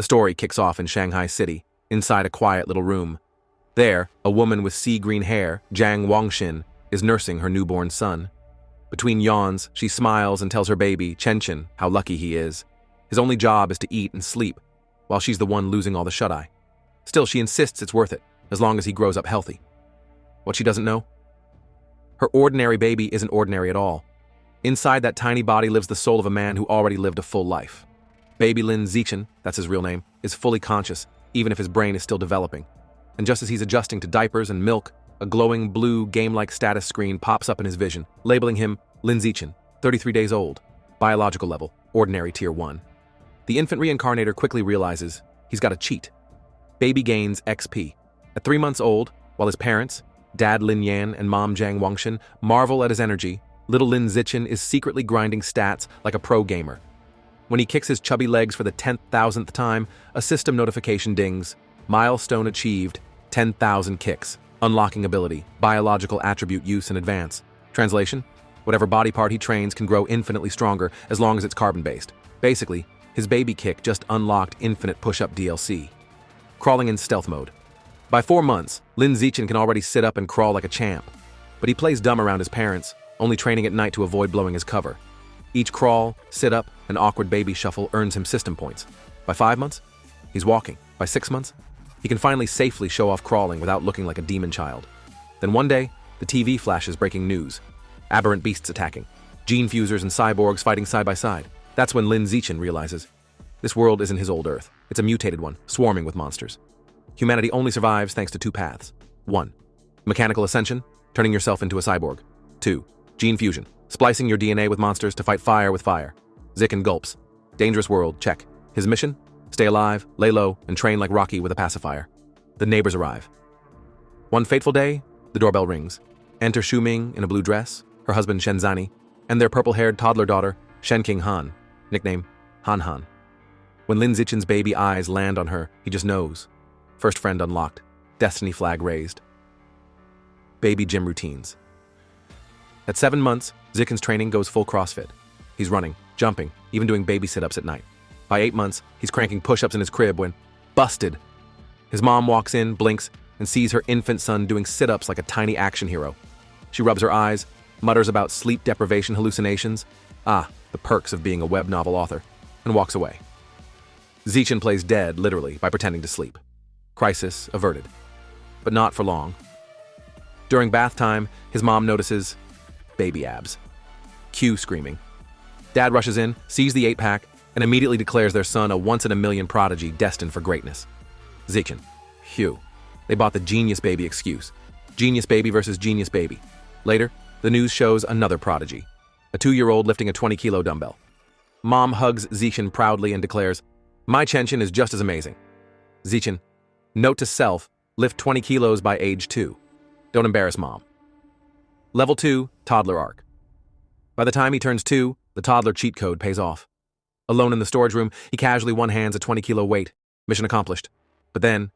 The story kicks off in Shanghai City, inside a quiet little room. There, a woman with sea-green hair, Jiang Wangxin, is nursing her newborn son. Between yawns, she smiles and tells her baby, Chenchen, how lucky he is. His only job is to eat and sleep, while she's the one losing all the shut-eye. Still, she insists it's worth it, as long as he grows up healthy. What she doesn't know? Her ordinary baby isn't ordinary at all. Inside that tiny body lives the soul of a man who already lived a full life. Baby Lin Zichen, that's his real name, is fully conscious, even if his brain is still developing. And just as he's adjusting to diapers and milk, a glowing blue game-like status screen pops up in his vision, labeling him Lin Zichen, 33 days old, biological level, ordinary tier 1. The infant reincarnator quickly realizes he's got to cheat. Baby gains XP. At 3 months old, while his parents, Dad Lin Yan and Mom Jiang Wangxin, marvel at his energy, little Lin Zichen is secretly grinding stats like a pro gamer. When he kicks his chubby legs for the 10,000th time, a system notification dings. Milestone achieved, 10,000 kicks. Unlocking ability, biological attribute use in advance. Translation: whatever body part he trains can grow infinitely stronger as long as it's carbon-based. Basically, his baby kick just unlocked infinite push-up DLC. Crawling in stealth mode. By 4 months, Lin Zichen can already sit up and crawl like a champ. But he plays dumb around his parents, only training at night to avoid blowing his cover. Each crawl, sit-up, and awkward baby shuffle earns him system points. By 5 months, he's walking. By 6 months, he can finally safely show off crawling without looking like a demon child. Then one day, the TV flashes breaking news. Aberrant beasts attacking. Gene fusers and cyborgs fighting side by side. That's when Lin Zichen realizes this world isn't his old Earth. It's a mutated one, swarming with monsters. Humanity only survives thanks to 2 paths. 1. Mechanical ascension, turning yourself into a cyborg. 2. Gene fusion, splicing your DNA with monsters to fight fire with fire. Zichen gulps. Dangerous world, check. His mission? Stay alive, lay low, and train like Rocky with a pacifier. The neighbors arrive. One fateful day, the doorbell rings. Enter Shu Ming in a blue dress, her husband Shenzani, and their purple-haired toddler daughter, Shenking Han, nickname Han Han. When Lin Zichen's baby eyes land on her, he just knows. First friend unlocked, destiny flag raised. Baby gym routines. At 7 months, Zichen's training goes full CrossFit. He's running, jumping, even doing baby sit-ups at night. By 8 months, he's cranking push-ups in his crib when, busted! His mom walks in, blinks, and sees her infant son doing sit-ups like a tiny action hero. She rubs her eyes, mutters about sleep deprivation hallucinations, the perks of being a web novel author, and walks away. Zichen plays dead, literally, by pretending to sleep. Crisis averted. But not for long. During bath time, his mom notices baby abs. Cue screaming. Dad rushes in, sees the 8-pack, and immediately declares their son a once-in-a-million prodigy destined for greatness. Zichen. Phew. They bought the genius baby excuse. Genius baby versus genius baby. Later, the news shows another prodigy. A 2-year-old lifting a 20-kilo dumbbell. Mom hugs Zichen proudly and declares, "My Chenchen is just as amazing." Zichen. Note to self, lift 20 kilos by age 2. Don't embarrass mom. Level 2, toddler arc. By the time he turns 2, the toddler cheat code pays off. Alone in the storage room, he casually one-hands a 20-kilo weight. Mission accomplished. But then,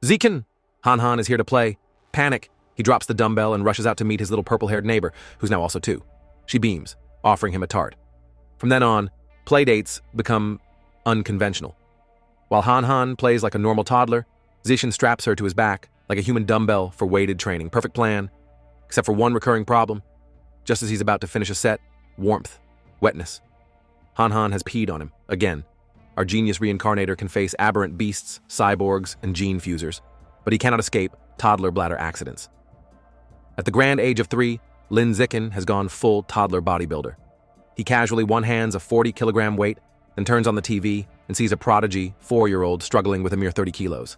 Zichen! Han Han is here to play. Panic. He drops the dumbbell and rushes out to meet his little purple-haired neighbor, who's now also 2. She beams, offering him a tart. From then on, playdates become unconventional. While Han Han plays like a normal toddler, Zichen straps her to his back like a human dumbbell for weighted training. Perfect plan, except for one recurring problem. Just as he's about to finish a set, warmth, wetness. Han Han has peed on him, again. Our genius reincarnator can face aberrant beasts, cyborgs, and gene fusers, but he cannot escape toddler bladder accidents. At the grand age of 3, Lin Zichen has gone full toddler bodybuilder. He casually one-hands a 40-kilogram weight, then turns on the TV and sees a prodigy 4-year-old struggling with a mere 30 kilos.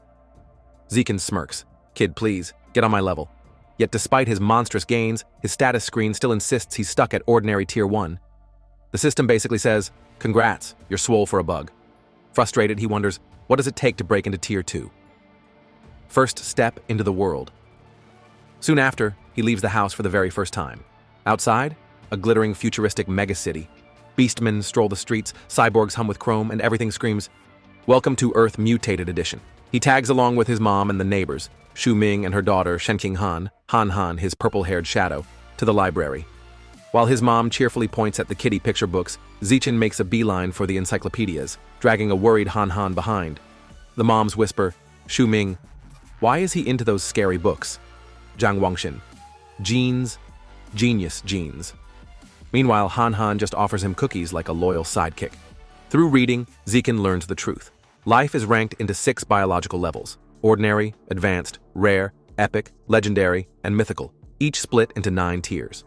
Zichen smirks. Kid, please, get on my level. Yet despite his monstrous gains, his status screen still insists he's stuck at ordinary tier 1. The system basically says, congrats, you're swole for a bug. Frustrated, he wonders, what does it take to break into tier 2? First step into the world. Soon after, he leaves the house for the very first time. Outside, a glittering futuristic megacity. Beastmen stroll the streets, cyborgs hum with chrome, and everything screams, "Welcome to Earth Mutated Edition." He tags along with his mom and the neighbors, Shu Ming and her daughter Shenking Han, Han Han, his purple-haired shadow, to the library. While his mom cheerfully points at the kiddie picture books, Zichin makes a beeline for the encyclopedias, dragging a worried Han Han behind. The moms whisper, Shu Ming, why is he into those scary books? Zhang Wangshin, genes, genius genes. Meanwhile, Han Han just offers him cookies like a loyal sidekick. Through reading, Zichin learns the truth. Life is ranked into 6 biological levels: ordinary, advanced, rare, epic, legendary, and mythical, each split into 9 tiers.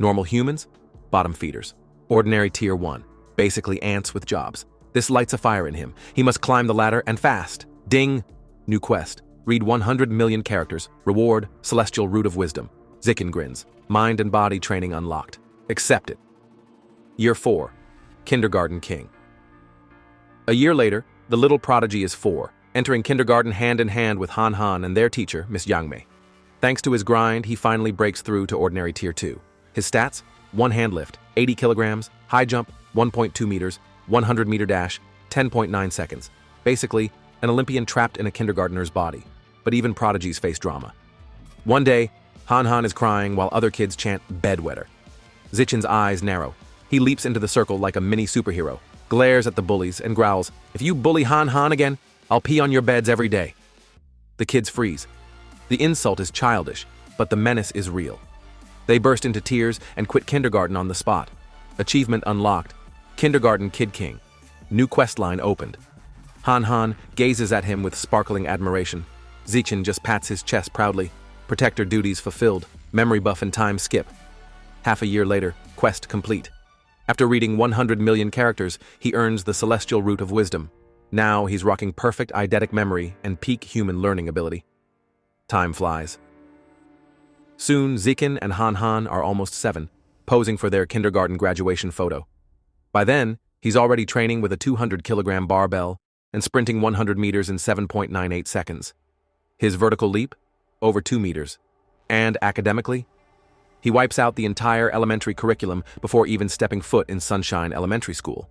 Normal humans, bottom feeders. Ordinary tier 1, basically ants with jobs. This lights a fire in him. He must climb the ladder and fast. Ding! New quest. Read 100 million characters. Reward, celestial root of wisdom. Zichin grins. Mind and body training unlocked. Accepted. Year 4. Kindergarten King. A year later, the little prodigy is 4, entering kindergarten hand in hand with Han Han and their teacher, Miss Yangmei. Thanks to his grind, he finally breaks through to ordinary tier 2. His stats: 1 hand lift, 80 kilograms, high jump, 1.2 meters, 100-meter dash, 10.9 seconds. Basically, an Olympian trapped in a kindergartner's body. But even prodigies face drama. One day, Han Han is crying while other kids chant bedwetter. Zichin's eyes narrow. He leaps into the circle like a mini superhero, glares at the bullies, and growls, "If you bully Han Han again, I'll pee on your beds every day." The kids freeze. The insult is childish, but the menace is real. They burst into tears and quit kindergarten on the spot. Achievement unlocked. Kindergarten Kid King. New quest line opened. Han Han gazes at him with sparkling admiration. Zichin just pats his chest proudly. Protector duties fulfilled. Memory buff and time skip. Half a year later, quest complete. After reading 100 million characters, he earns the celestial root of wisdom. Now he's rocking perfect eidetic memory and peak human learning ability. Time flies. Soon, Zichin and Han Han are almost 7, posing for their kindergarten graduation photo. By then, he's already training with a 200-kilogram barbell and sprinting 100 meters in 7.98 seconds. His vertical leap? Over 2 meters. And academically? He wipes out the entire elementary curriculum before even stepping foot in Sunshine Elementary School.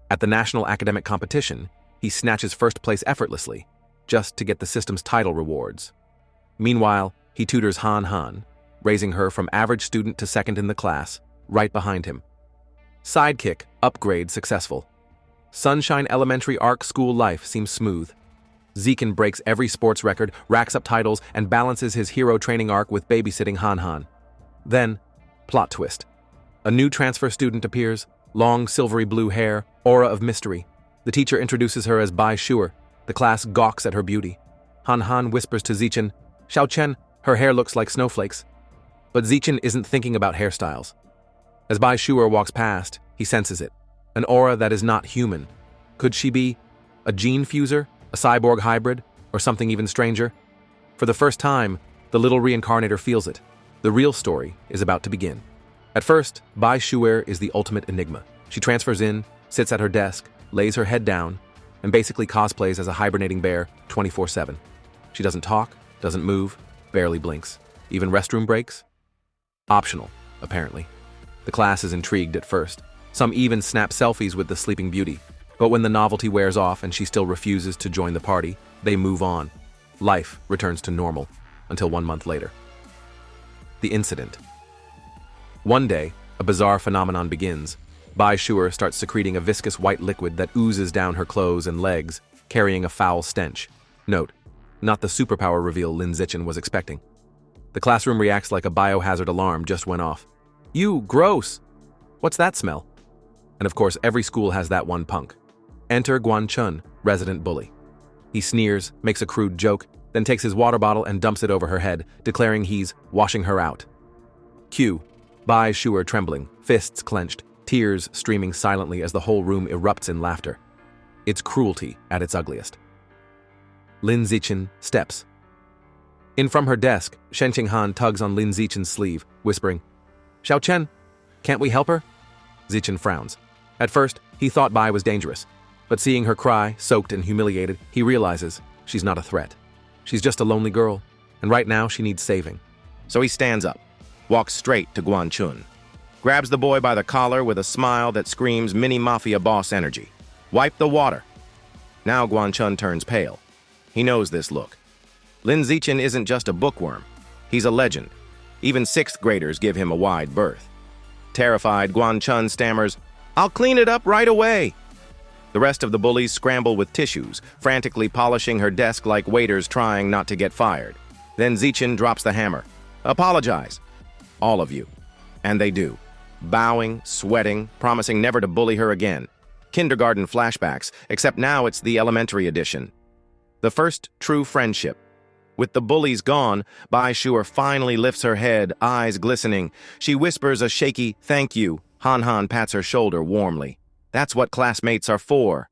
At the national academic competition, he snatches first place effortlessly, just to get the system's title rewards. Meanwhile, he tutors Han Han, raising her from average student to second in the class, right behind him. Sidekick, upgrade successful. Sunshine Elementary Arc school life seems smooth. Zichin breaks every sports record, racks up titles, and balances his hero training arc with babysitting Han Han. Then, plot twist. A new transfer student appears, long silvery blue hair, aura of mystery. The teacher introduces her as Bai Shuer. The class gawks at her beauty. Han Han whispers to Zichin, "Xiao Chen, her hair looks like snowflakes." But Zichin isn't thinking about hairstyles. As Bai Shuer walks past, he senses it. An aura that is not human. Could she be a gene fuser, a cyborg hybrid, or something even stranger? For the first time, the little reincarnator feels it. The real story is about to begin. At first, Bai Shuer is the ultimate enigma. She transfers in, sits at her desk, lays her head down, and basically cosplays as a hibernating bear 24/7. She doesn't talk, doesn't move, barely blinks. Even restroom breaks? Optional, apparently. The class is intrigued at first. Some even snap selfies with the sleeping beauty. But when the novelty wears off and she still refuses to join the party, they move on. Life returns to normal, until 1 month later. The incident. One day, a bizarre phenomenon begins. Bai Shuer starts secreting a viscous white liquid that oozes down her clothes and legs, carrying a foul stench. Note, not the superpower reveal Lin Zichin was expecting. The classroom reacts like a biohazard alarm just went off. "You, gross! What's that smell?" And of course, every school has that one punk. Enter Guan Chun, resident bully. He sneers, makes a crude joke, then takes his water bottle and dumps it over her head, declaring he's washing her out. Cue. Bai Shuer trembling, fists clenched, tears streaming silently as the whole room erupts in laughter. It's cruelty at its ugliest. Lin Zichin steps. In from her desk, Shen Qinghan tugs on Lin Zichin's sleeve, whispering, "Xiao Chen, can't we help her?" Zichin frowns. At first, he thought Bai was dangerous, but seeing her cry, soaked and humiliated, he realizes she's not a threat. She's just a lonely girl, and right now she needs saving. So he stands up, walks straight to Guan Chun, grabs the boy by the collar with a smile that screams mini-mafia boss energy. "Wipe the water." Now Guan Chun turns pale. He knows this look. Lin Zichin isn't just a bookworm. He's a legend. Even 6th graders give him a wide berth. Terrified, Guanchun stammers, "I'll clean it up right away." The rest of the bullies scramble with tissues, frantically polishing her desk like waiters trying not to get fired. Then Zichin drops the hammer. "Apologize. All of you." And they do. Bowing, sweating, promising never to bully her again. Kindergarten flashbacks, except now it's the elementary edition. The first true friendship. With the bullies gone, Bai Shuer finally lifts her head, eyes glistening. She whispers a shaky "thank you." Han Han pats her shoulder warmly. That's what classmates are for.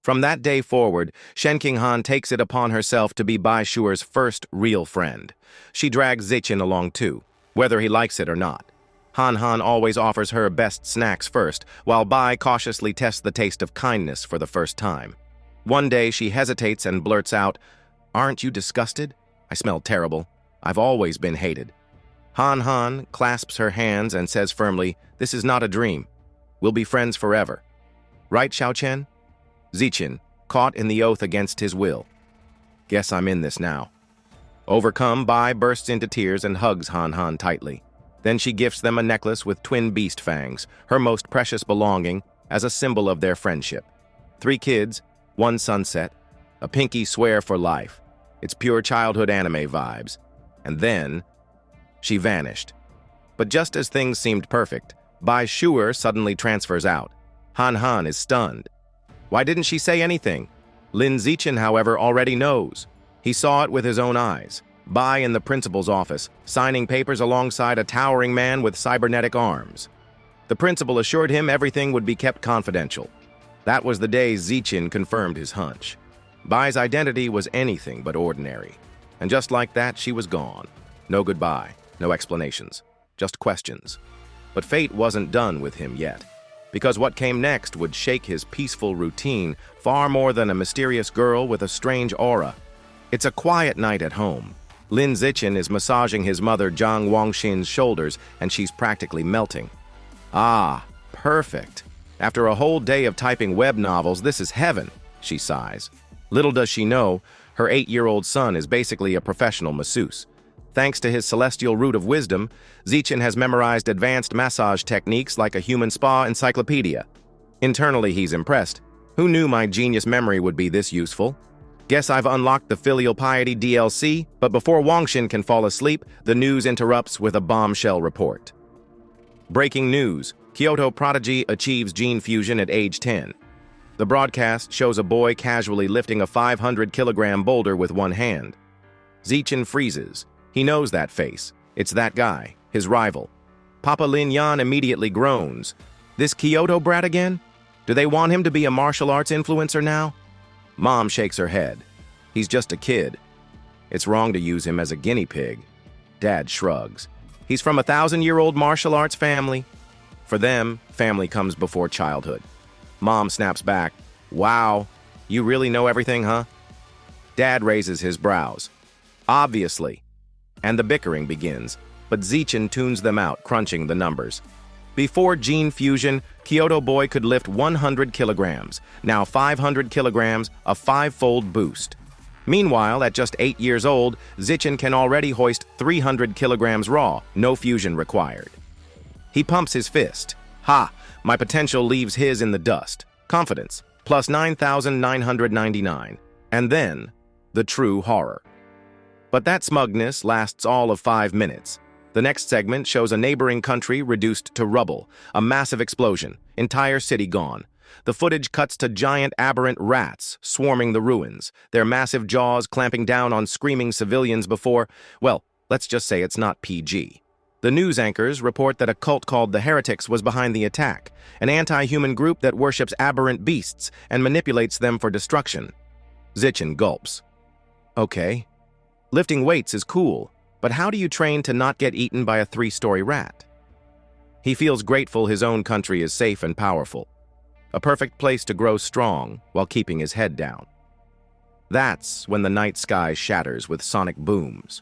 From that day forward, Shen King Han takes it upon herself to be Bai Shuer's first real friend. She drags Zichin along too, whether he likes it or not. Han Han always offers her best snacks first, while Bai cautiously tests the taste of kindness for the first time. One day she hesitates and blurts out, "Aren't you disgusted? I smell terrible. I've always been hated." Han Han clasps her hands and says firmly, "This is not a dream. We'll be friends forever." Right, Xiaochen? Zichin, caught in the oath against his will. "Guess I'm in this now." Overcome, Bai bursts into tears and hugs Han Han tightly. Then she gifts them a necklace with twin beast fangs, her most precious belonging, as a symbol of their friendship. 3 kids, 1 sunset, a pinky swear for life. It's pure childhood anime vibes. And then she vanished. But just as things seemed perfect, Bai Shuer suddenly transfers out. Han Han is stunned. Why didn't she say anything? Lin Zichin, however, already knows. He saw it with his own eyes. Bai in the principal's office, signing papers alongside a towering man with cybernetic arms. The principal assured him everything would be kept confidential. That was the day Zichin confirmed his hunch. Bai's identity was anything but ordinary. And just like that, she was gone. No goodbye, no explanations, just questions. But fate wasn't done with him yet, because what came next would shake his peaceful routine far more than a mysterious girl with a strange aura. It's a quiet night at home. Lin Zichin is massaging his mother Zhang Wangxin's shoulders, and she's practically melting. "Ah, perfect. After a whole day of typing web novels, this is heaven," she sighs. Little does she know, her 8-year-old son is basically a professional masseuse. Thanks to his celestial root of wisdom, Zichin has memorized advanced massage techniques like a human spa encyclopedia. Internally, he's impressed. Who knew my genius memory would be this useful? Guess I've unlocked the filial piety DLC, but before Wangxin can fall asleep, the news interrupts with a bombshell report. Breaking news: Kyoto prodigy achieves gene fusion at age 10. The broadcast shows a boy casually lifting a 500-kilogram boulder with one hand. Zichin freezes. He knows that face. It's that guy, his rival. Papa Lin Yan immediately groans. This Kyoto brat again? Do they want him to be a martial arts influencer now? Mom shakes her head. He's just a kid. It's wrong to use him as a guinea pig. Dad shrugs. He's from a 1,000-year-old martial arts family. For them, family comes before childhood. Mom snaps back. Wow, you really know everything, huh? Dad raises his brows. Obviously. And the bickering begins, but Zichin tunes them out, crunching the numbers. Before gene fusion, Kyoto boy could lift 100 kilograms. Now 500 kilograms, a 5-fold boost. Meanwhile, at just 8 years old, Zichin can already hoist 300 kilograms raw, no fusion required. He pumps his fist. Ha! My potential leaves his in the dust. Confidence, plus 9,999. And then, the true horror. But that smugness lasts all of 5 minutes. The next segment shows a neighboring country reduced to rubble, a massive explosion, entire city gone. The footage cuts to giant aberrant rats swarming the ruins, their massive jaws clamping down on screaming civilians before, well, let's just say it's not PG. The news anchors report that a cult called the Heretics was behind the attack, an anti-human group that worships aberrant beasts and manipulates them for destruction. Zichin gulps. Okay, lifting weights is cool, but how do you train to not get eaten by a 3-story rat? He feels grateful his own country is safe and powerful, a perfect place to grow strong while keeping his head down. That's when the night sky shatters with sonic booms.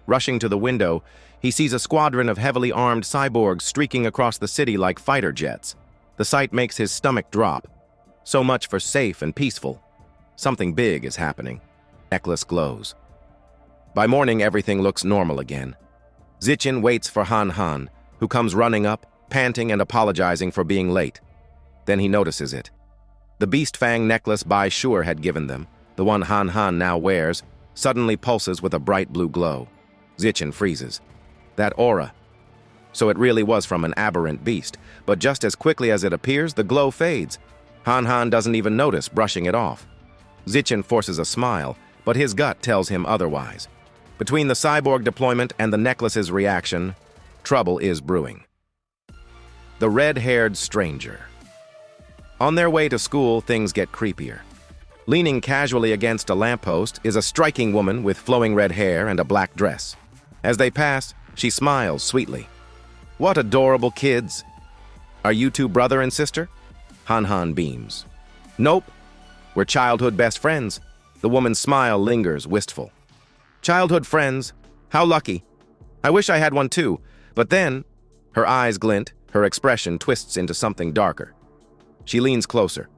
Rushing to the window, he sees a squadron of heavily armed cyborgs streaking across the city like fighter jets. The sight makes his stomach drop. So much for safe and peaceful. Something big is happening. Necklace glows. By morning, everything looks normal again. Zichin waits for Han Han, who comes running up, panting and apologizing for being late. Then he notices it. The beast fang necklace Bai Shure had given them, the one Han Han now wears, suddenly pulses with a bright blue glow. Zichen freezes. That aura. So it really was from an aberrant beast, but just as quickly as it appears, the glow fades. Han Han doesn't even notice, brushing it off. Zichen forces a smile, but his gut tells him otherwise. Between the cyborg deployment and the necklace's reaction, trouble is brewing. The red-haired stranger. On their way to school, things get creepier. Leaning casually against a lamppost is a striking woman with flowing red hair and a black dress. As they pass, she smiles sweetly. What adorable kids! Are you two brother and sister? Han Han beams. Nope. We're childhood best friends. The woman's smile lingers, wistful. Childhood friends? How lucky. I wish I had one too, but then, her eyes glint, her expression twists into something darker. She leans closer.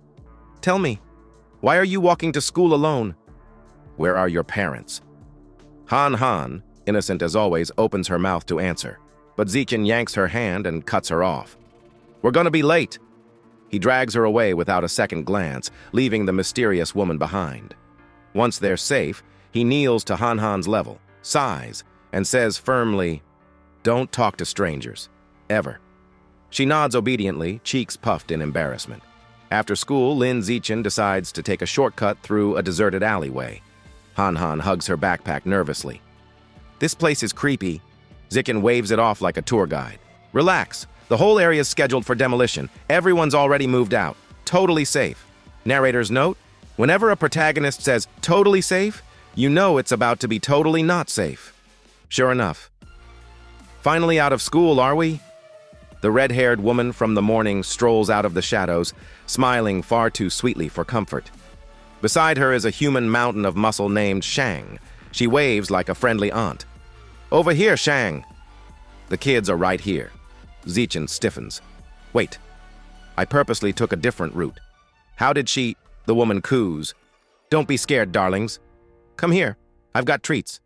Tell me, why are you walking to school alone? Where are your parents? Han Han, innocent as always, opens her mouth to answer, but Zichen yanks her hand and cuts her off. We're gonna be late. He drags her away without a second glance, leaving the mysterious woman behind. Once they're safe, he kneels to Han Han's level, sighs, and says firmly, Don't talk to strangers. Ever. She nods obediently, cheeks puffed in embarrassment. After school, Lin Zichen decides to take a shortcut through a deserted alleyway. Han Han hugs her backpack nervously. This place is creepy. Zichen waves it off like a tour guide. Relax. The whole area is scheduled for demolition. Everyone's already moved out. Totally safe. Narrator's note, whenever a protagonist says totally safe, you know it's about to be totally not safe. Sure enough. Finally out of school, are we? The red-haired woman from the morning strolls out of the shadows, smiling far too sweetly for comfort. Beside her is a human mountain of muscle named Shang. She waves like a friendly aunt. Over here, Shang. The kids are right here. Zichen stiffens. Wait. I purposely took a different route. How did she... The woman coos. Don't be scared, darlings. Come here. I've got treats.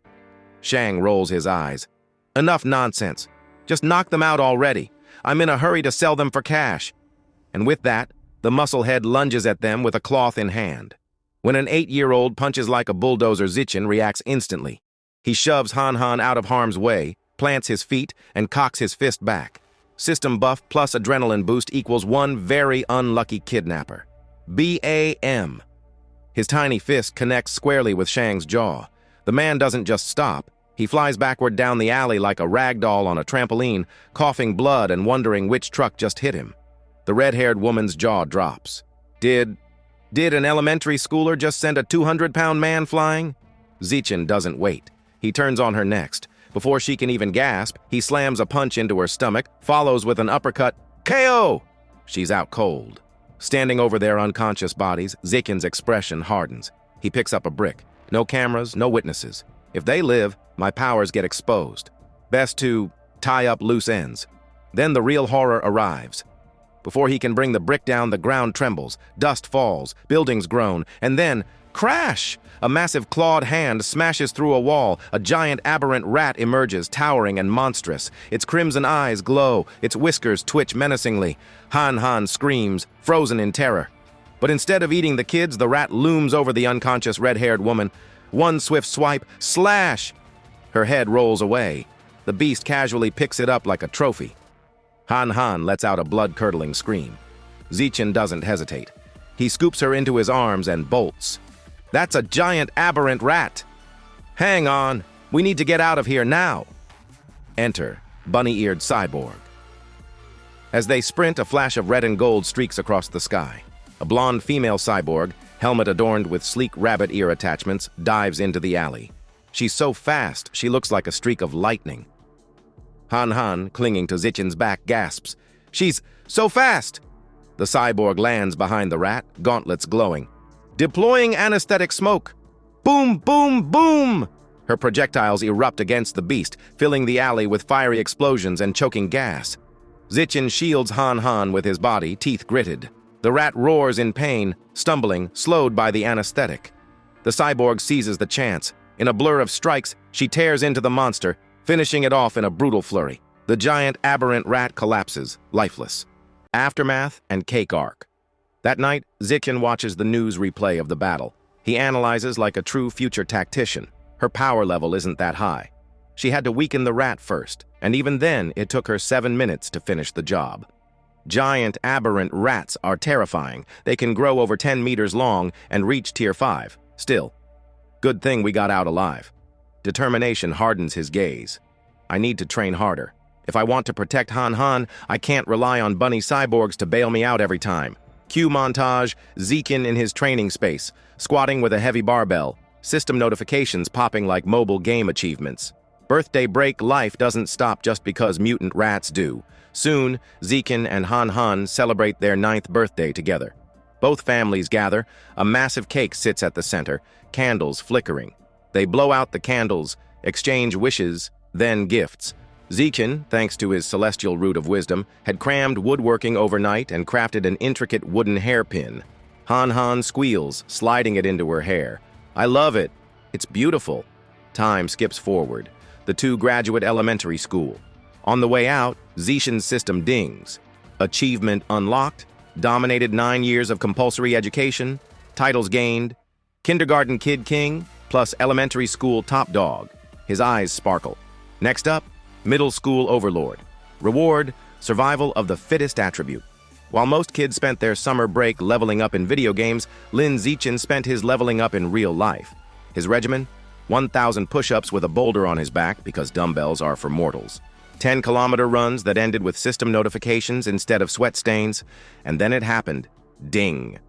Shang rolls his eyes. Enough nonsense. Just knock them out already. I'm in a hurry to sell them for cash. And with that, the musclehead lunges at them with a cloth in hand. When an 8-year-old punches like a bulldozer, Zichen reacts instantly. He shoves Han Han out of harm's way, plants his feet, and cocks his fist back. System buff plus adrenaline boost equals one very unlucky kidnapper. BAM. His tiny fist connects squarely with Shang's jaw. The man doesn't just stop. He flies backward down the alley like a rag doll on a trampoline, coughing blood and wondering which truck just hit him. The red-haired woman's jaw drops. Did an elementary schooler just send a 200-pound man flying? Zichen doesn't wait. He turns on her next. Before she can even gasp, he slams a punch into her stomach, follows with an uppercut. KO! She's out cold. Standing over their unconscious bodies, Zichen's expression hardens. He picks up a brick. No cameras, no witnesses. If they live, my powers get exposed. Best to tie up loose ends. Then the real horror arrives. Before he can bring the brick down, the ground trembles, dust falls, buildings groan, and then, crash! A massive clawed hand smashes through a wall. A giant aberrant rat emerges, towering and monstrous. Its crimson eyes glow, its whiskers twitch menacingly. Han Han screams, frozen in terror. But instead of eating the kids, the rat looms over the unconscious red-haired woman. One swift swipe, slash! Her head rolls away. The beast casually picks it up like a trophy. Han Han lets out a blood-curdling scream. Zichen doesn't hesitate. He scoops her into his arms and bolts. That's a giant aberrant rat! Hang on, we need to get out of here now! Enter bunny-eared cyborg. As they sprint, a flash of red and gold streaks across the sky. A blonde female cyborg, helmet adorned with sleek rabbit ear attachments, dives into the alley. She's so fast, she looks like a streak of lightning. Han Han, clinging to Zichen's back, gasps. She's so fast! The cyborg lands behind the rat, gauntlets glowing. Deploying anesthetic smoke. Boom, boom, boom! Her projectiles erupt against the beast, filling the alley with fiery explosions and choking gas. Zichen shields Han Han with his body, teeth gritted. The rat roars in pain, stumbling, slowed by the anesthetic. The cyborg seizes the chance. In a blur of strikes, she tears into the monster, finishing it off in a brutal flurry. The giant aberrant rat collapses, lifeless. Aftermath and cake arc. That night, Zikin watches the news replay of the battle. He analyzes like a true future tactician. Her power level isn't that high. She had to weaken the rat first, and even then it took her 7 minutes to finish the job. Giant aberrant rats are terrifying. They can grow over 10 meters long and reach tier 5. Still, good thing we got out alive. Determination hardens his gaze. I need to train harder. If I want to protect Han Han, I can't rely on bunny cyborgs to bail me out every time. Cue montage, Zikin in his training space, squatting with a heavy barbell, system notifications popping like mobile game achievements. Birthday break life doesn't stop just because mutant rats do. Soon, Zikin and Han Han celebrate their 9th birthday together. Both families gather. A massive cake sits at the center, candles flickering. They blow out the candles, exchange wishes, then gifts. Zikin, thanks to his celestial root of wisdom, had crammed woodworking overnight and crafted an intricate wooden hairpin. Han Han squeals, sliding it into her hair. I love it. It's beautiful. Time skips forward. The two graduate elementary school. On the way out, Zikin's system dings. Achievement unlocked. Dominated 9 years of compulsory education. Titles gained. Kindergarten Kid King, plus elementary school top dog. His eyes sparkle. Next up, Middle School Overlord. Reward, survival of the fittest attribute. While most kids spent their summer break leveling up in video games, Lin Zikin spent his leveling up in real life. His regimen? 1,000 push-ups with a boulder on his back because dumbbells are for mortals. 10-kilometer runs that ended with system notifications instead of sweat stains. And then it happened. Ding.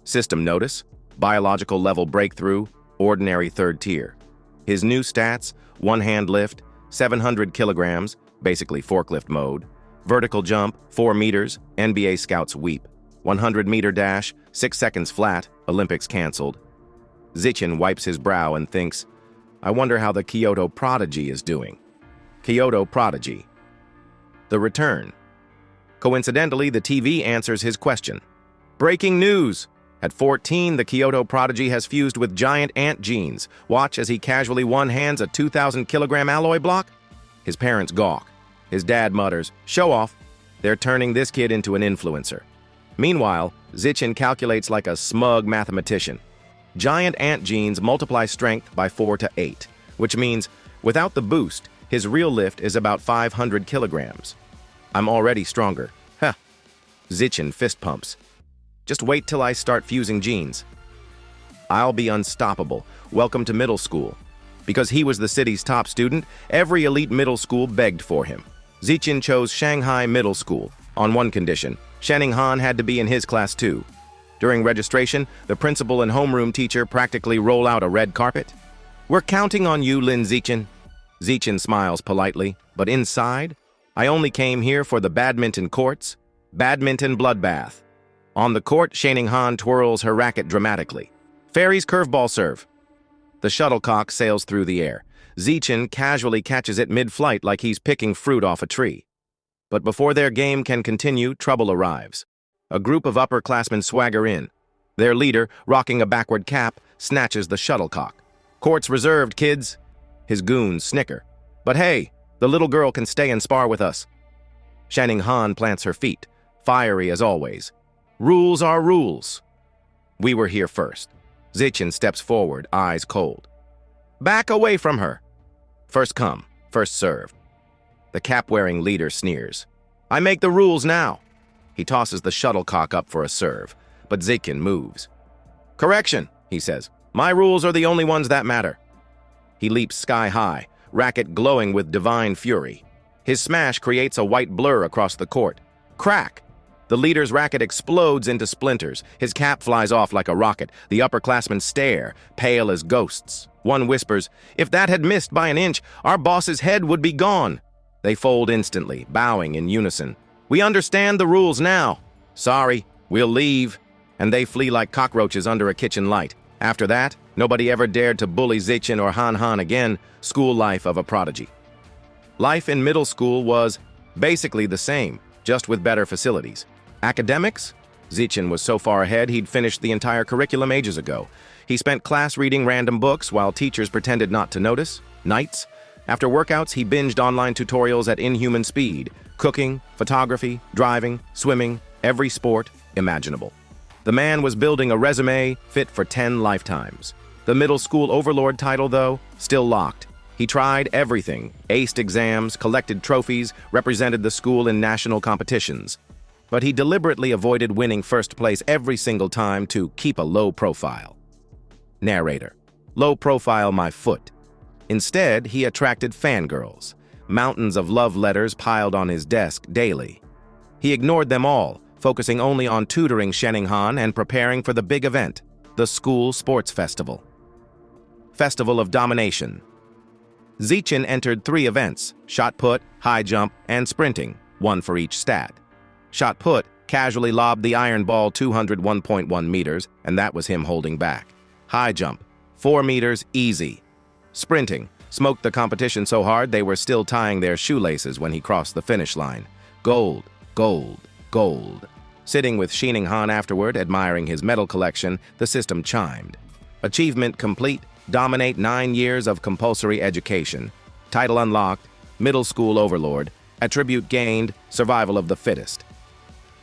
System notice, biological level breakthrough, ordinary 3rd tier. His new stats, one-hand lift, 700 kilograms, basically forklift mode. Vertical jump, 4 meters, NBA scouts weep. 100-meter dash, 6 seconds flat, Olympics canceled. Zikin wipes his brow and thinks, I wonder how the Kyoto Prodigy is doing. Kyoto Prodigy. The return. Coincidentally, the TV answers his question. Breaking news! At 14, the Kyoto Prodigy has fused with giant ant genes. Watch as he casually one-hands a 2,000-kilogram alloy block. His parents gawk. His dad mutters, show off. They're turning this kid into an influencer. Meanwhile, Zikin calculates like a smug mathematician. Giant ant genes multiply strength by 4 to 8, which means, without the boost, his real lift is about 500 kilograms. I'm already stronger. Huh. Zikin fist pumps. Just wait till I start fusing genes. I'll be unstoppable. Welcome to middle school. Because he was the city's top student, every elite middle school begged for him. Zikin chose Shanghai Middle School, on one condition. Shenning Han had to be in his class too. During registration, the principal and homeroom teacher practically roll out a red carpet. We're counting on you, Lin Zikin. Zikin smiles politely, but inside, I only came here for the badminton courts. Badminton bloodbath. On the court, Shenning Han twirls her racket dramatically. Fairy's curveball serve. The shuttlecock sails through the air. Zikin casually catches it mid-flight like he's picking fruit off a tree. But before their game can continue, trouble arrives. A group of upperclassmen swagger in. Their leader, rocking a backward cap, snatches the shuttlecock. Court's reserved, kids. His goons snicker. But hey, the little girl can stay and spar with us. Shenning Han plants her feet, fiery as always. Rules are rules. We were here first. Zikin steps forward, eyes cold. Back away from her. First come, first served. The cap-wearing leader sneers. I make the rules now. He tosses the shuttlecock up for a serve, but Zikin moves. Correction, he says. My rules are the only ones that matter. He leaps sky high, racket glowing with divine fury. His smash creates a white blur across the court. Crack! The leader's racket explodes into splinters. His cap flies off like a rocket. The upperclassmen stare, pale as ghosts. One whispers, if that had missed by an inch, our boss's head would be gone. They fold instantly, bowing in unison. We understand the rules now. Sorry, we'll leave. And they flee like cockroaches under a kitchen light. After that, nobody ever dared to bully Zikin or Han Han again. School life of a prodigy. Life in middle school was basically the same, just with better facilities. Academics? Zikin was so far ahead he'd finished the entire curriculum ages ago. He spent class reading random books while teachers pretended not to notice. Nights? After workouts, he binged online tutorials at inhuman speed, cooking, photography, driving, swimming, every sport imaginable. The man was building a resume fit for 10 lifetimes. The middle school overlord title, though, still locked. He tried everything, aced exams, collected trophies, represented the school in national competitions. But he deliberately avoided winning first place every single time to keep a low profile. Narrator: low profile my foot. Instead, he attracted fangirls, mountains of love letters piled on his desk daily. He ignored them all, focusing only on tutoring Shening-han and preparing for the big event, the school sports festival. Festival of Domination. Zichin entered 3 events: shot put, high jump, and sprinting, 1 for each stat. Shot put casually lobbed the iron ball 201.1 meters, and that was him holding back. High jump, 4 meters, easy. Sprinting smoked the competition so hard they were still tying their shoelaces when he crossed the finish line. Gold, gold, gold. Sitting with Shening-han afterward, admiring his medal collection, the system chimed. Achievement complete, dominate 9 years of compulsory education. Title unlocked, middle school overlord. Attribute gained, survival of the fittest.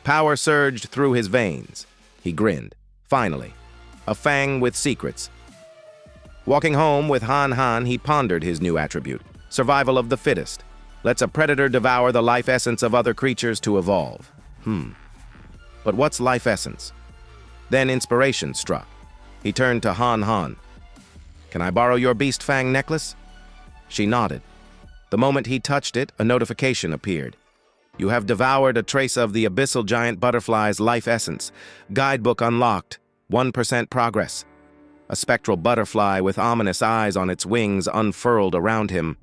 Power surged through his veins. He grinned. Finally, a fang with secrets. Walking home with Han, he pondered his new attribute, survival of the fittest. Lets a predator devour the life essence of other creatures to evolve. But what's life essence? Then inspiration struck. He turned to Han. Can I borrow your beast fang necklace? She nodded. The moment he touched it, a notification appeared. You have devoured a trace of the abyssal giant butterfly's life essence. Guidebook unlocked. 1% progress. A spectral butterfly with ominous eyes on its wings unfurled around him.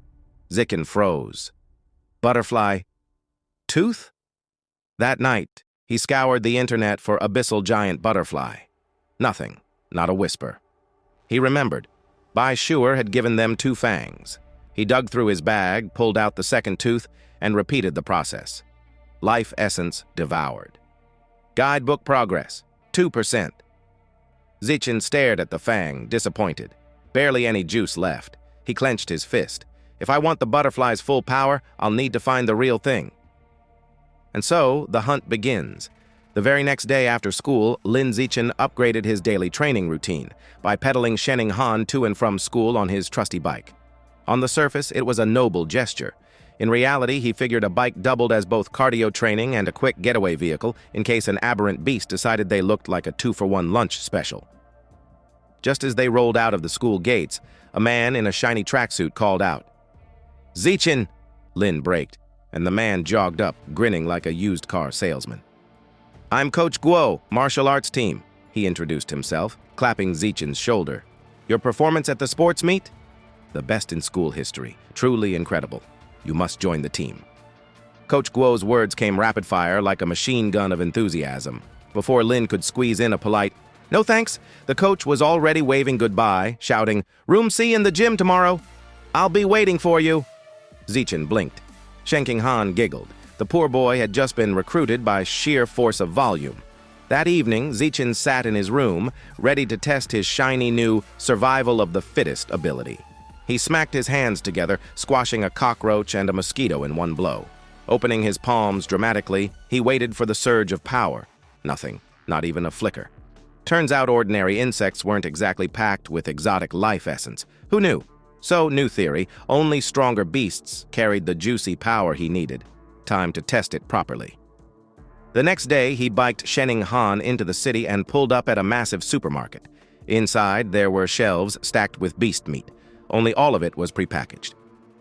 Zikin froze. Butterfly. Tooth? That night, he scoured the internet for abyssal giant butterfly. Nothing. Not a whisper. He remembered. Bai Shuer had given them 2 fangs. He dug through his bag, pulled out the second tooth, and repeated the process. Life essence devoured. Guidebook progress, 2%. Zichin stared at the fang, disappointed. Barely any juice left. He clenched his fist. If I want the butterfly's full power, I'll need to find the real thing. And so, the hunt begins. The very next day after school, Lin Zichin upgraded his daily training routine by pedaling Shening-han to and from school on his trusty bike. On the surface, it was a noble gesture. In reality, he figured a bike doubled as both cardio training and a quick getaway vehicle in case an aberrant beast decided they looked like a 2-for-1 lunch special. Just as they rolled out of the school gates, a man in a shiny tracksuit called out. Zichin! Lin braked, and the man jogged up, grinning like a used car salesman. I'm Coach Guo, martial arts team, he introduced himself, clapping Zichin's shoulder. Your performance at the sports meet? The best in school history. Truly incredible. You must join the team. Coach Guo's words came rapid-fire like a machine gun of enthusiasm. Before Lin could squeeze in a polite, "No thanks," the coach was already waving goodbye, shouting, "Room C in the gym tomorrow. I'll be waiting for you." Zichin blinked. Shening-han giggled. The poor boy had just been recruited by sheer force of volume. That evening, Zichin sat in his room, ready to test his shiny new survival of the fittest ability. He smacked his hands together, squashing a cockroach and a mosquito in one blow. Opening his palms dramatically, he waited for the surge of power. Nothing, not even a flicker. Turns out ordinary insects weren't exactly packed with exotic life essence. Who knew? So, new theory, only stronger beasts carried the juicy power he needed. Time to test it properly. The next day, he biked Shening-han into the city and pulled up at a massive supermarket. Inside, there were shelves stacked with beast meat. Only all of it was prepackaged.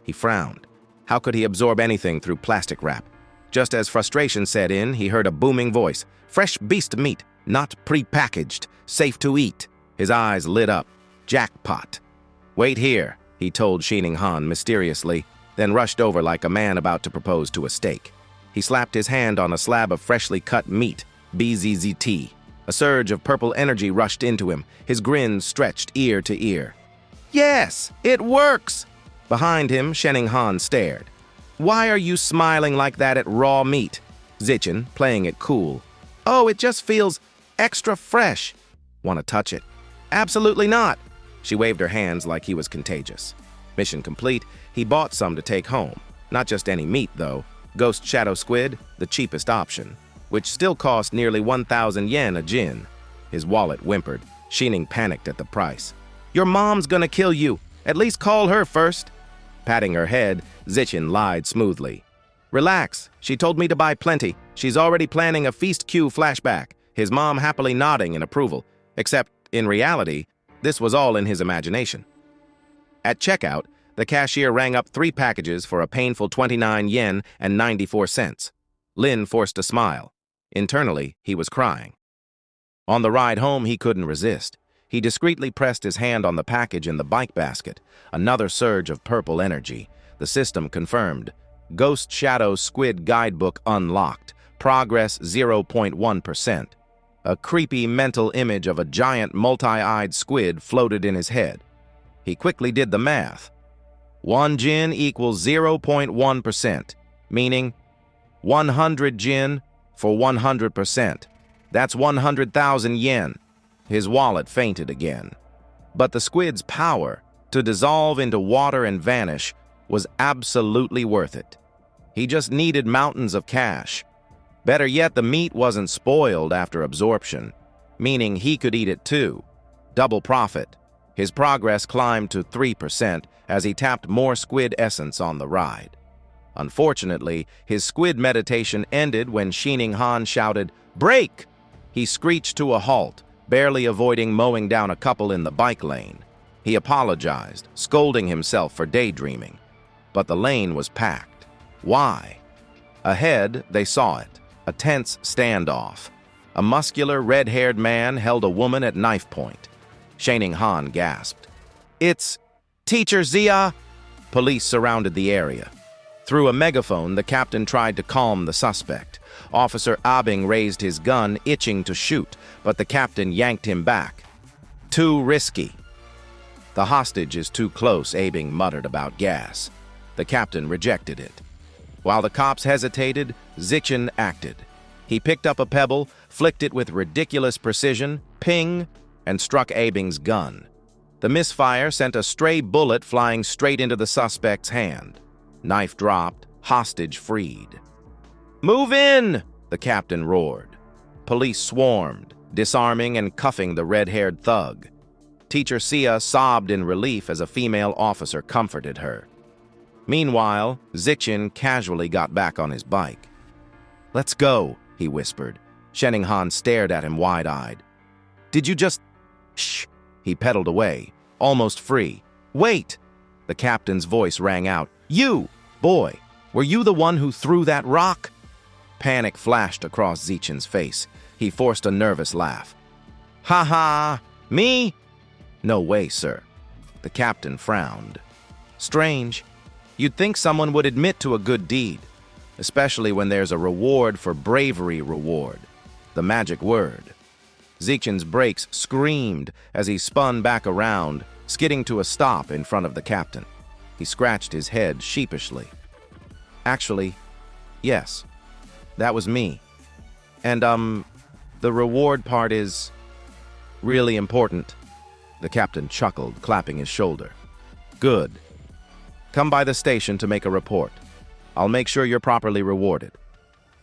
He frowned. How could he absorb anything through plastic wrap? Just as frustration set in, he heard a booming voice. Fresh beast meat, not prepackaged, safe to eat. His eyes lit up. Jackpot. Wait here, he told Shening-han mysteriously, then rushed over like a man about to propose to a steak. He slapped his hand on a slab of freshly cut meat, BZZT. A surge of purple energy rushed into him, his grin stretched ear to ear. Yes, it works! Behind him, Shening-han stared. Why are you smiling like that at raw meat? Zichin, playing it cool. Oh, it just feels extra fresh. Want to touch it? Absolutely not. She waved her hands like he was contagious. Mission complete, he bought some to take home. Not just any meat, though. Ghost Shadow Squid, the cheapest option, which still cost nearly 1,000 yen a jin. His wallet whimpered. Shining panicked at the price. "Your mom's gonna kill you. At least call her first." Patting her head, Zichin lied smoothly. "Relax. She told me to buy plenty. She's already planning a feast queue flashback." His mom happily nodding in approval. Except, in reality, this was all in his imagination. At checkout, the cashier rang up 3 packages for a painful 29 yen and 94 cents. Lin forced a smile. Internally, he was crying. On the ride home, he couldn't resist. He discreetly pressed his hand on the package in the bike basket. Another surge of purple energy. The system confirmed. Ghost Shadow Squid Guidebook unlocked. Progress 0.1%. A creepy mental image of a giant multi-eyed squid floated in his head. He quickly did the math. 1 jin equals 0.1%, meaning 100 jin for 100%. That's 100,000 yen. His wallet fainted again. But the squid's power to dissolve into water and vanish was absolutely worth it. He just needed mountains of cash. Better yet, the meat wasn't spoiled after absorption, meaning he could eat it too. Double profit. His progress climbed to 3% as he tapped more squid essence on the ride. Unfortunately, his squid meditation ended when Shining Han shouted, "Brake!" He screeched to a halt, barely avoiding mowing down a couple in the bike lane. He apologized, scolding himself for daydreaming. But the lane was packed. Why? Ahead, they saw it. A tense standoff. A muscular, red-haired man held a woman at knife point. Shining Han gasped. "It's Teacher Zia!" Police surrounded the area. Through a megaphone, the captain tried to calm the suspect. Officer Abing raised his gun, itching to shoot, but the captain yanked him back. "Too risky." "The hostage is too close," Abing muttered about gas. The captain rejected it. While the cops hesitated, Zichin acted. He picked up a pebble, flicked it with ridiculous precision, ping, and struck Abing's gun. The misfire sent a stray bullet flying straight into the suspect's hand. Knife dropped, hostage freed. "Move in!" the captain roared. Police swarmed, disarming and cuffing the red-haired thug. Teacher Sia sobbed in relief as a female officer comforted her. Meanwhile, Zichin casually got back on his bike. "Let's go," he whispered. Shining Han stared at him wide-eyed. "Did you just—" "Shh!" He pedaled away, almost free. "Wait!" The captain's voice rang out. "You! Boy, were you the one who threw that rock?" Panic flashed across Zichin's face. He forced a nervous laugh. "Ha ha! Me? No way, sir." The captain frowned. "Strange. You'd think someone would admit to a good deed, especially when there's a reward for bravery reward. The magic word." Zichin's brakes screamed as he spun back around, skidding to a stop in front of the captain. He scratched his head sheepishly. "Actually, yes, that was me. And, the reward part is really important." The captain chuckled, clapping his shoulder. "Good. Come by the station to make a report. I'll make sure you're properly rewarded."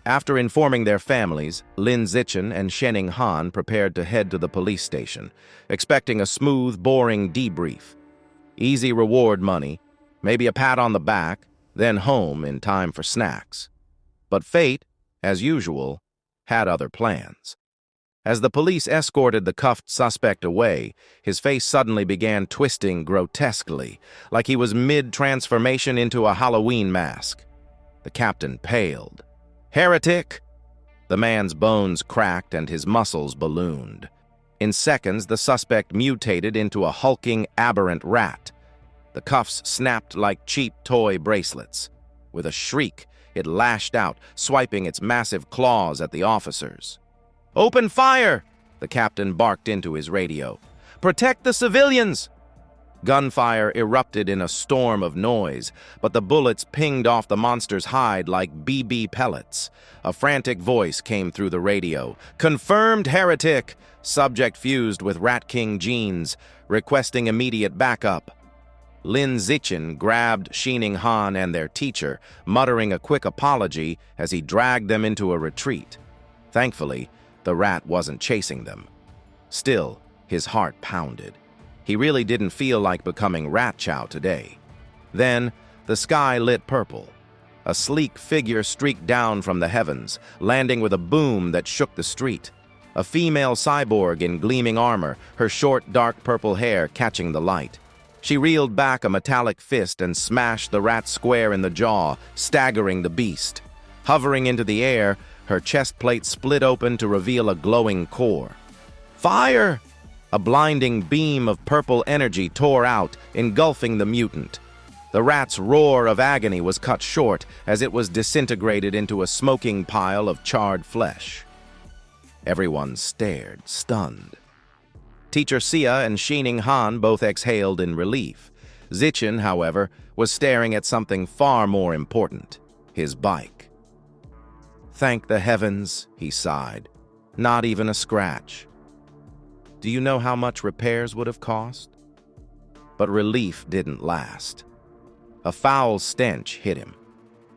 After informing their families, Lin Zichin and Shining Han prepared to head to the police station, expecting a smooth, boring debrief. Easy reward money, maybe a pat on the back, then home in time for snacks. But fate, as usual, had other plans. As the police escorted the cuffed suspect away, his face suddenly began twisting grotesquely, like he was mid-transformation into a Halloween mask. The captain paled. "Heretic!" The man's bones cracked and his muscles ballooned. In seconds, the suspect mutated into a hulking, aberrant rat. The cuffs snapped like cheap toy bracelets. With a shriek, it lashed out, swiping its massive claws at the officers. "Open fire!" the captain barked into his radio. "Protect the civilians!" Gunfire erupted in a storm of noise, but the bullets pinged off the monster's hide like BB pellets. A frantic voice came through the radio. "Confirmed heretic! Subject fused with Rat King genes, requesting immediate backup." Lin Zichen grabbed Shining Han and their teacher, muttering a quick apology as he dragged them into a retreat. Thankfully, the rat wasn't chasing them. Still, his heart pounded. He really didn't feel like becoming Rat Chow today. Then, the sky lit purple. A sleek figure streaked down from the heavens, landing with a boom that shook the street. A female cyborg in gleaming armor, her short, dark purple hair catching the light. She reeled back a metallic fist and smashed the rat square in the jaw, staggering the beast. Hovering into the air, her chest plate split open to reveal a glowing core. Fire! A blinding beam of purple energy tore out, engulfing the mutant. The rat's roar of agony was cut short as it was disintegrated into a smoking pile of charred flesh. Everyone stared, stunned. Teacher Xia and Shining Han both exhaled in relief. Zichen, however, was staring at something far more important, his bike. Thank the heavens, he sighed. Not even a scratch. Do you know how much repairs would have cost? But relief didn't last. A foul stench hit him.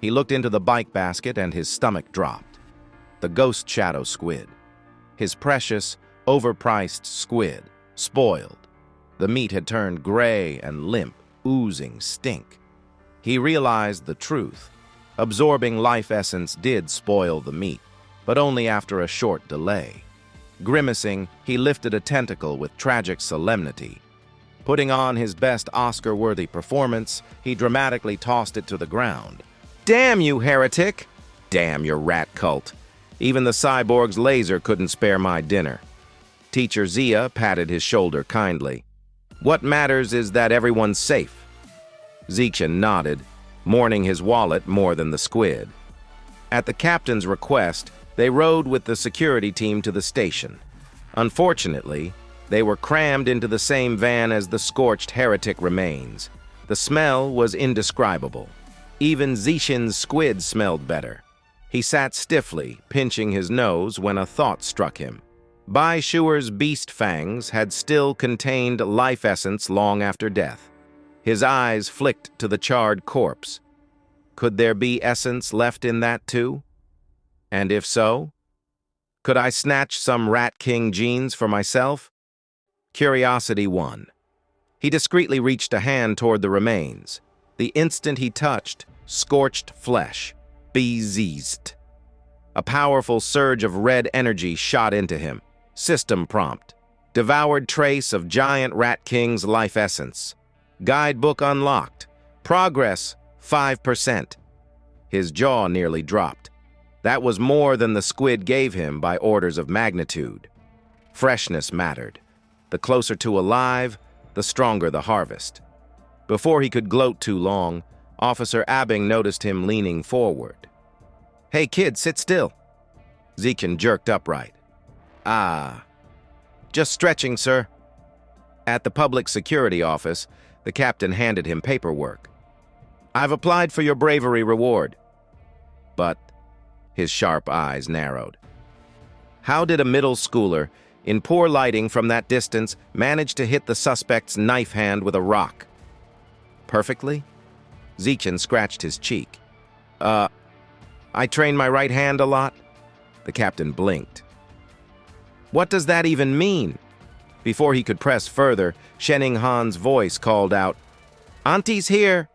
He looked into the bike basket and his stomach dropped. The ghost shadow squid. His precious, overpriced squid, spoiled. The meat had turned gray and limp, oozing stink. He realized the truth. Absorbing life essence did spoil the meat, but only after a short delay. Grimacing, he lifted a tentacle with tragic solemnity. Putting on his best Oscar-worthy performance, he dramatically tossed it to the ground. Damn you, heretic! Damn your rat cult! Even the cyborg's laser couldn't spare my dinner. Teacher Xia patted his shoulder kindly. What matters is that everyone's safe. Zichen nodded, mourning his wallet more than the squid. At the captain's request, they rode with the security team to the station. Unfortunately, they were crammed into the same van as the scorched heretic remains. The smell was indescribable. Even Zichen's squid smelled better. He sat stiffly, pinching his nose, when a thought struck him. Bai Shuer's beast fangs had still contained life essence long after death. His eyes flicked to the charred corpse. Could there be essence left in that too? And if so, could I snatch some Rat King genes for myself? Curiosity won. He discreetly reached a hand toward the remains. The instant he touched, scorched flesh. Bezizt. A powerful surge of red energy shot into him. System prompt. Devoured trace of giant Rat King's life essence. Guidebook unlocked. Progress 5%. His jaw nearly dropped. That was more than the squid gave him by orders of magnitude. Freshness mattered. The closer to alive, the stronger the harvest. Before he could gloat too long, Officer Abing noticed him leaning forward. Hey kid, sit still. Zichen jerked upright. Ah. Just stretching, sir. At the public security office, the captain handed him paperwork. I've applied for your bravery reward. But his sharp eyes narrowed. How did a middle schooler, in poor lighting from that distance, manage to hit the suspect's knife hand with a rock? Perfectly? Zichen scratched his cheek. I train my right hand a lot? The captain blinked. What does that even mean? Before he could press further, Shining Han's voice called out, Auntie's here!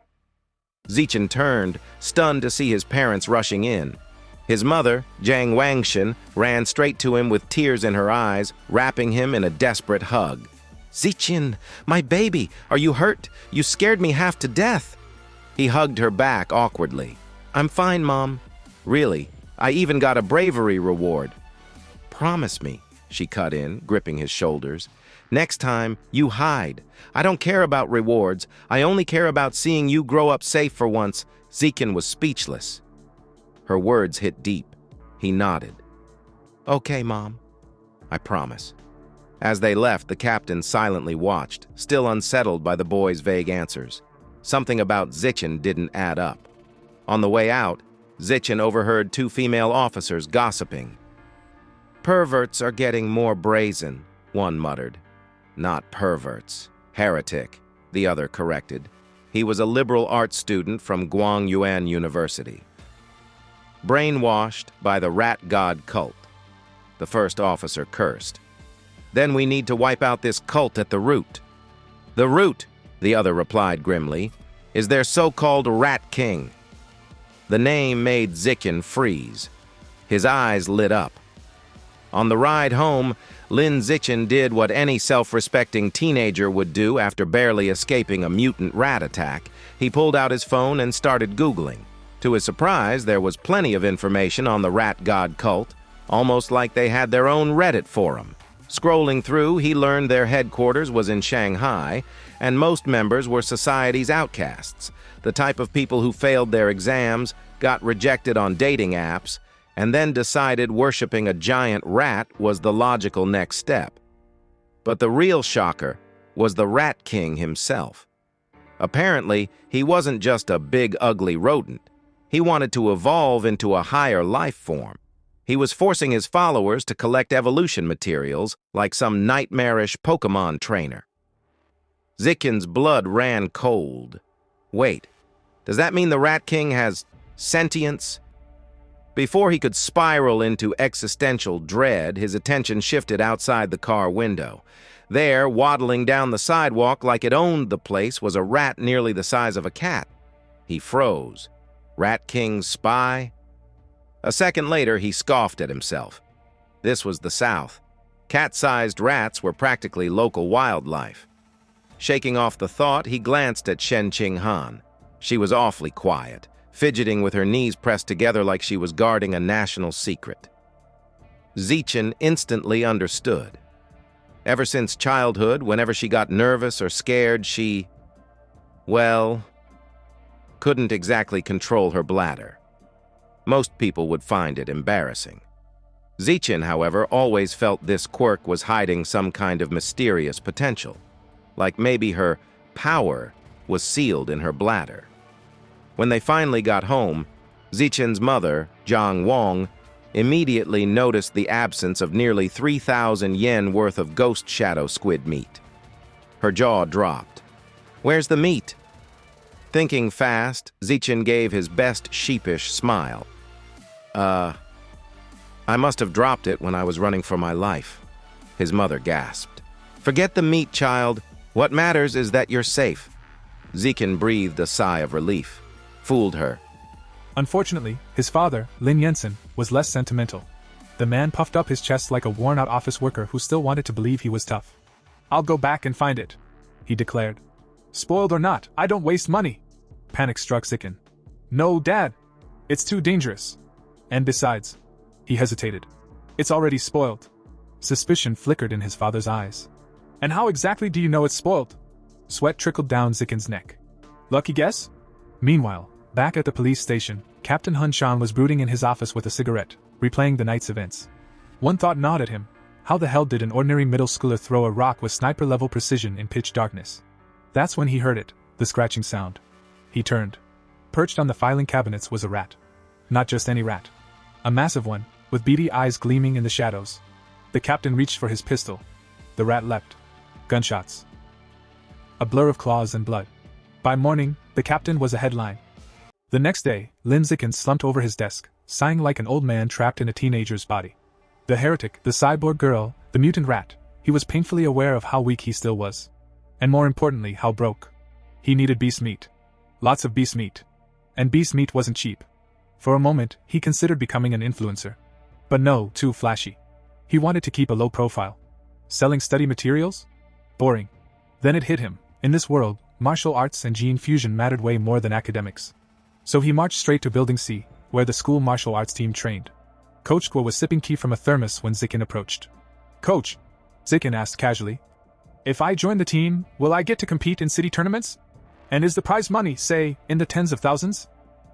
Zichen turned, stunned to see his parents rushing in. His mother, Jiang Wangshan, ran straight to him with tears in her eyes, wrapping him in a desperate hug. Zichen, my baby, are you hurt? You scared me half to death. He hugged her back awkwardly. I'm fine, Mom. Really, I even got a bravery reward. Promise me, she cut in, gripping his shoulders. Next time, you hide. I don't care about rewards. I only care about seeing you grow up safe for once. Zichen was speechless. Her words hit deep. He nodded. Okay, Mom. I promise. As they left, the captain silently watched, still unsettled by the boy's vague answers. Something about Zichen didn't add up. On the way out, Zichen overheard two female officers gossiping. Perverts are getting more brazen, one muttered. Not perverts. Heretic, the other corrected. He was a liberal arts student from Guangyuan University. Brainwashed by the rat god cult. The first officer cursed. Then we need to wipe out this cult at the root. The root, the other replied grimly, is their so-called Rat King. The name made Zikin freeze. His eyes lit up. On the ride home, Lin Zichen did what any self-respecting teenager would do after barely escaping a mutant rat attack. He pulled out his phone and started Googling. To his surprise, there was plenty of information on the rat god cult, almost like they had their own Reddit forum. Scrolling through, he learned their headquarters was in Shanghai, and most members were society's outcasts, the type of people who failed their exams, got rejected on dating apps, and then decided worshiping a giant rat was the logical next step. But the real shocker was the Rat King himself. Apparently, he wasn't just a big, ugly rodent. He wanted to evolve into a higher life form. He was forcing his followers to collect evolution materials like some nightmarish Pokemon trainer. Zikin's blood ran cold. Wait, does that mean the Rat King has sentience? Before he could spiral into existential dread, his attention shifted outside the car window. There, waddling down the sidewalk like it owned the place, was a rat nearly the size of a cat. He froze. Rat King's spy? A second later, he scoffed at himself. This was the South. Cat-sized rats were practically local wildlife. Shaking off the thought, he glanced at Shen Qinghan. She was awfully quiet, fidgeting with her knees pressed together like she was guarding a national secret. Zichen instantly understood. Ever since childhood, whenever she got nervous or scared, she, well, couldn't exactly control her bladder. Most people would find it embarrassing. Zichen, however, always felt this quirk was hiding some kind of mysterious potential, like maybe her power was sealed in her bladder. When they finally got home, Zichen's mother, Zhang Wang, immediately noticed the absence of nearly 3,000 yen worth of ghost shadow squid meat. Her jaw dropped. "Where's the meat?" Thinking fast, Zichen gave his best sheepish smile. I must have dropped it when I was running for my life." His mother gasped. "Forget the meat, child. What matters is that you're safe." Zichen breathed a sigh of relief. Fooled her. Unfortunately, his father, Lin Yensen, was less sentimental. The man puffed up his chest like a worn-out office worker who still wanted to believe he was tough. "I'll go back and find it," he declared. "Spoiled or not, I don't waste money." Panic struck Zichen. "No, Dad. It's too dangerous. And besides," he hesitated, "it's already spoiled." Suspicion flickered in his father's eyes. "And how exactly do you know it's spoiled?" Sweat trickled down Zichen's neck. "Lucky guess?" Meanwhile, back at the police station, Captain Hun Shan was brooding in his office with a cigarette, replaying the night's events. One thought gnawed at him. How the hell did an ordinary middle schooler throw a rock with sniper-level precision in pitch darkness? That's when he heard it, the scratching sound. He turned. Perched on the filing cabinets was a rat. Not just any rat. A massive one, with beady eyes gleaming in the shadows. The captain reached for his pistol. The rat leapt. Gunshots. A blur of claws and blood. By morning, the captain was a headline. The next day, Lin Zichen slumped over his desk, sighing like an old man trapped in a teenager's body. The heretic, the cyborg girl, the mutant rat, he was painfully aware of how weak he still was. And more importantly, how broke. He needed beast meat. Lots of beast meat. And beast meat wasn't cheap. For a moment, he considered becoming an influencer. But no, too flashy. He wanted to keep a low profile. Selling study materials? Boring. Then it hit him. In this world, martial arts and gene fusion mattered way more than academics. So he marched straight to Building C, where the school martial arts team trained. Coach Guo was sipping tea from a thermos when Zichen approached. "Coach," Zichen asked casually, "if I join the team, will I get to compete in city tournaments? And is the prize money, say, in the tens of thousands?"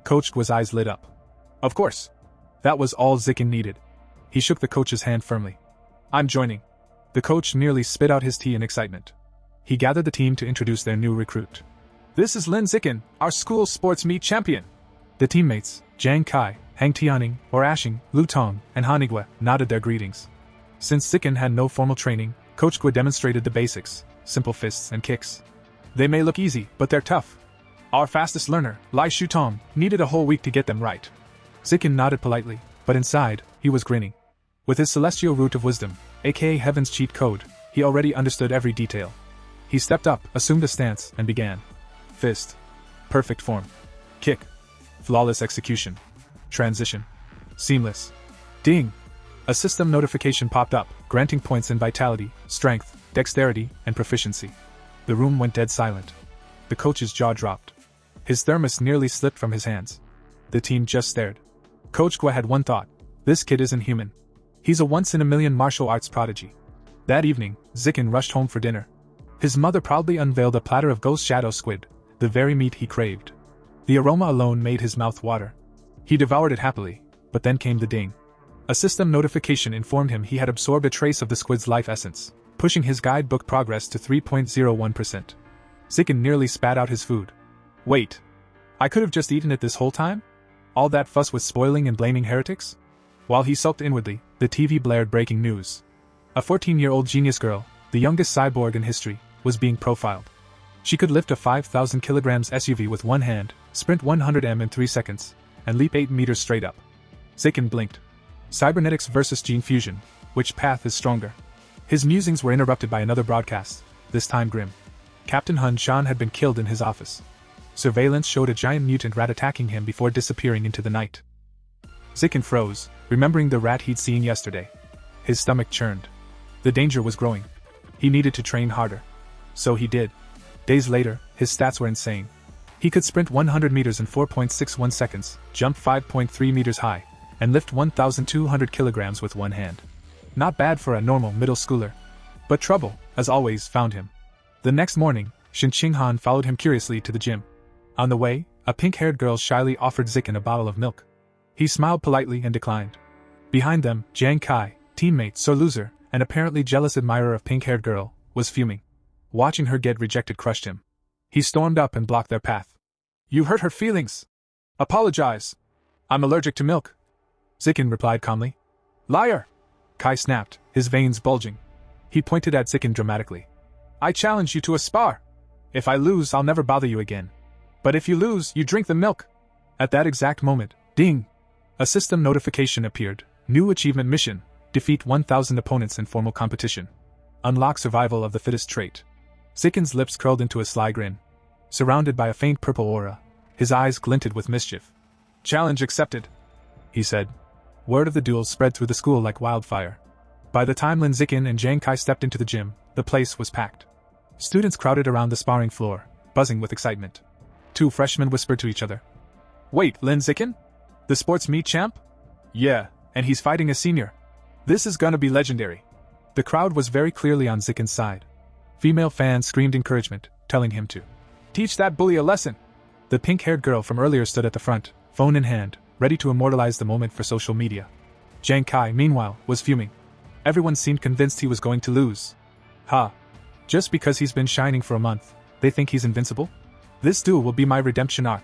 Coach Guo's eyes lit up. Of course. That was all Zichen needed. He shook the coach's hand firmly. "I'm joining." The coach nearly spit out his tea in excitement. He gathered the team to introduce their new recruit. "This is Lin Zichen, our school sports meet champion." The teammates, Zhang Kai, Hang Tianing, or Ashing, Lu Tong, and Hanigua, nodded their greetings. Since Zichen had no formal training, Coach Guo demonstrated the basics, simple fists and kicks. "They may look easy, but they're tough. Our fastest learner, Lai Shutong, needed a whole week to get them right. Zikin nodded politely, but inside, he was grinning. With his celestial root of wisdom, aka Heaven's cheat code, he already understood every detail. He stepped up, assumed a stance, and began. Fist. Perfect form. Kick. Flawless execution. Transition. Seamless. Ding! A system notification popped up, granting points in vitality, strength, dexterity, and proficiency. The room went dead silent. The coach's jaw dropped. His thermos nearly slipped from his hands. The team just stared. Coach Gua had one thought. This kid isn't human. He's a once-in-a-million martial arts prodigy. That evening, Zikin rushed home for dinner. His mother proudly unveiled a platter of ghost shadow squid, the very meat he craved. The aroma alone made his mouth water. He devoured it happily, but then came the ding. A system notification informed him he had absorbed a trace of the squid's life essence, pushing his guidebook progress to 3.01%. Zikin nearly spat out his food. Wait. I could have just eaten it this whole time? All that fuss with spoiling and blaming heretics? While he sulked inwardly, the TV blared breaking news. A 14-year-old genius girl, the youngest cyborg in history, was being profiled. She could lift a 5,000 kilograms SUV with one hand, sprint 100 m in 3 seconds, and leap 8 meters straight up. Zikin blinked. Cybernetics versus gene fusion. Which path is stronger? His musings were interrupted by another broadcast, this time grim. Captain Hun Shan had been killed in his office. Surveillance showed a giant mutant rat attacking him before disappearing into the night. Zikin froze, remembering the rat he'd seen yesterday. His stomach churned. The danger was growing. He needed to train harder. So he did. Days later, his stats were insane. He could sprint 100 meters in 4.61 seconds, jump 5.3 meters high, and lift 1,200 kilograms with one hand. Not bad for a normal middle schooler. But trouble, as always, found him. The next morning, Shin Qinghan followed him curiously to the gym. On the way, a pink-haired girl shyly offered Zikin a bottle of milk. He smiled politely and declined. Behind them, Jiang Kai, teammate, sore loser, and apparently jealous admirer of pink-haired girl, was fuming. Watching her get rejected crushed him. He stormed up and blocked their path. You hurt her feelings. Apologize. I'm allergic to milk. Zikin replied calmly. Liar! Kai snapped, his veins bulging. He pointed at Zikin dramatically. I challenge you to a spar. If I lose, I'll never bother you again. But if you lose, you drink the milk. At that exact moment, ding! A system notification appeared. New achievement mission. Defeat 1,000 opponents in formal competition. Unlock survival of the fittest trait. Zikin's lips curled into a sly grin. Surrounded by a faint purple aura, his eyes glinted with mischief. Challenge accepted, he said. Word of the duel spread through the school like wildfire. By the time Lin Zikin and Jiang Kai stepped into the gym, the place was packed. Students crowded around the sparring floor, buzzing with excitement. Two freshmen whispered to each other. Wait, Lin Zikin? The sports meet champ? Yeah, and he's fighting a senior. This is gonna be legendary. The crowd was very clearly on Zikin's side. Female fans screamed encouragement, telling him to teach that bully a lesson. The pink-haired girl from earlier stood at the front, phone in hand, ready to immortalize the moment for social media. Jiang Kai, meanwhile, was fuming. Everyone seemed convinced he was going to lose. Ha! Just because he's been shining for a month, they think he's invincible? This duel will be my redemption arc.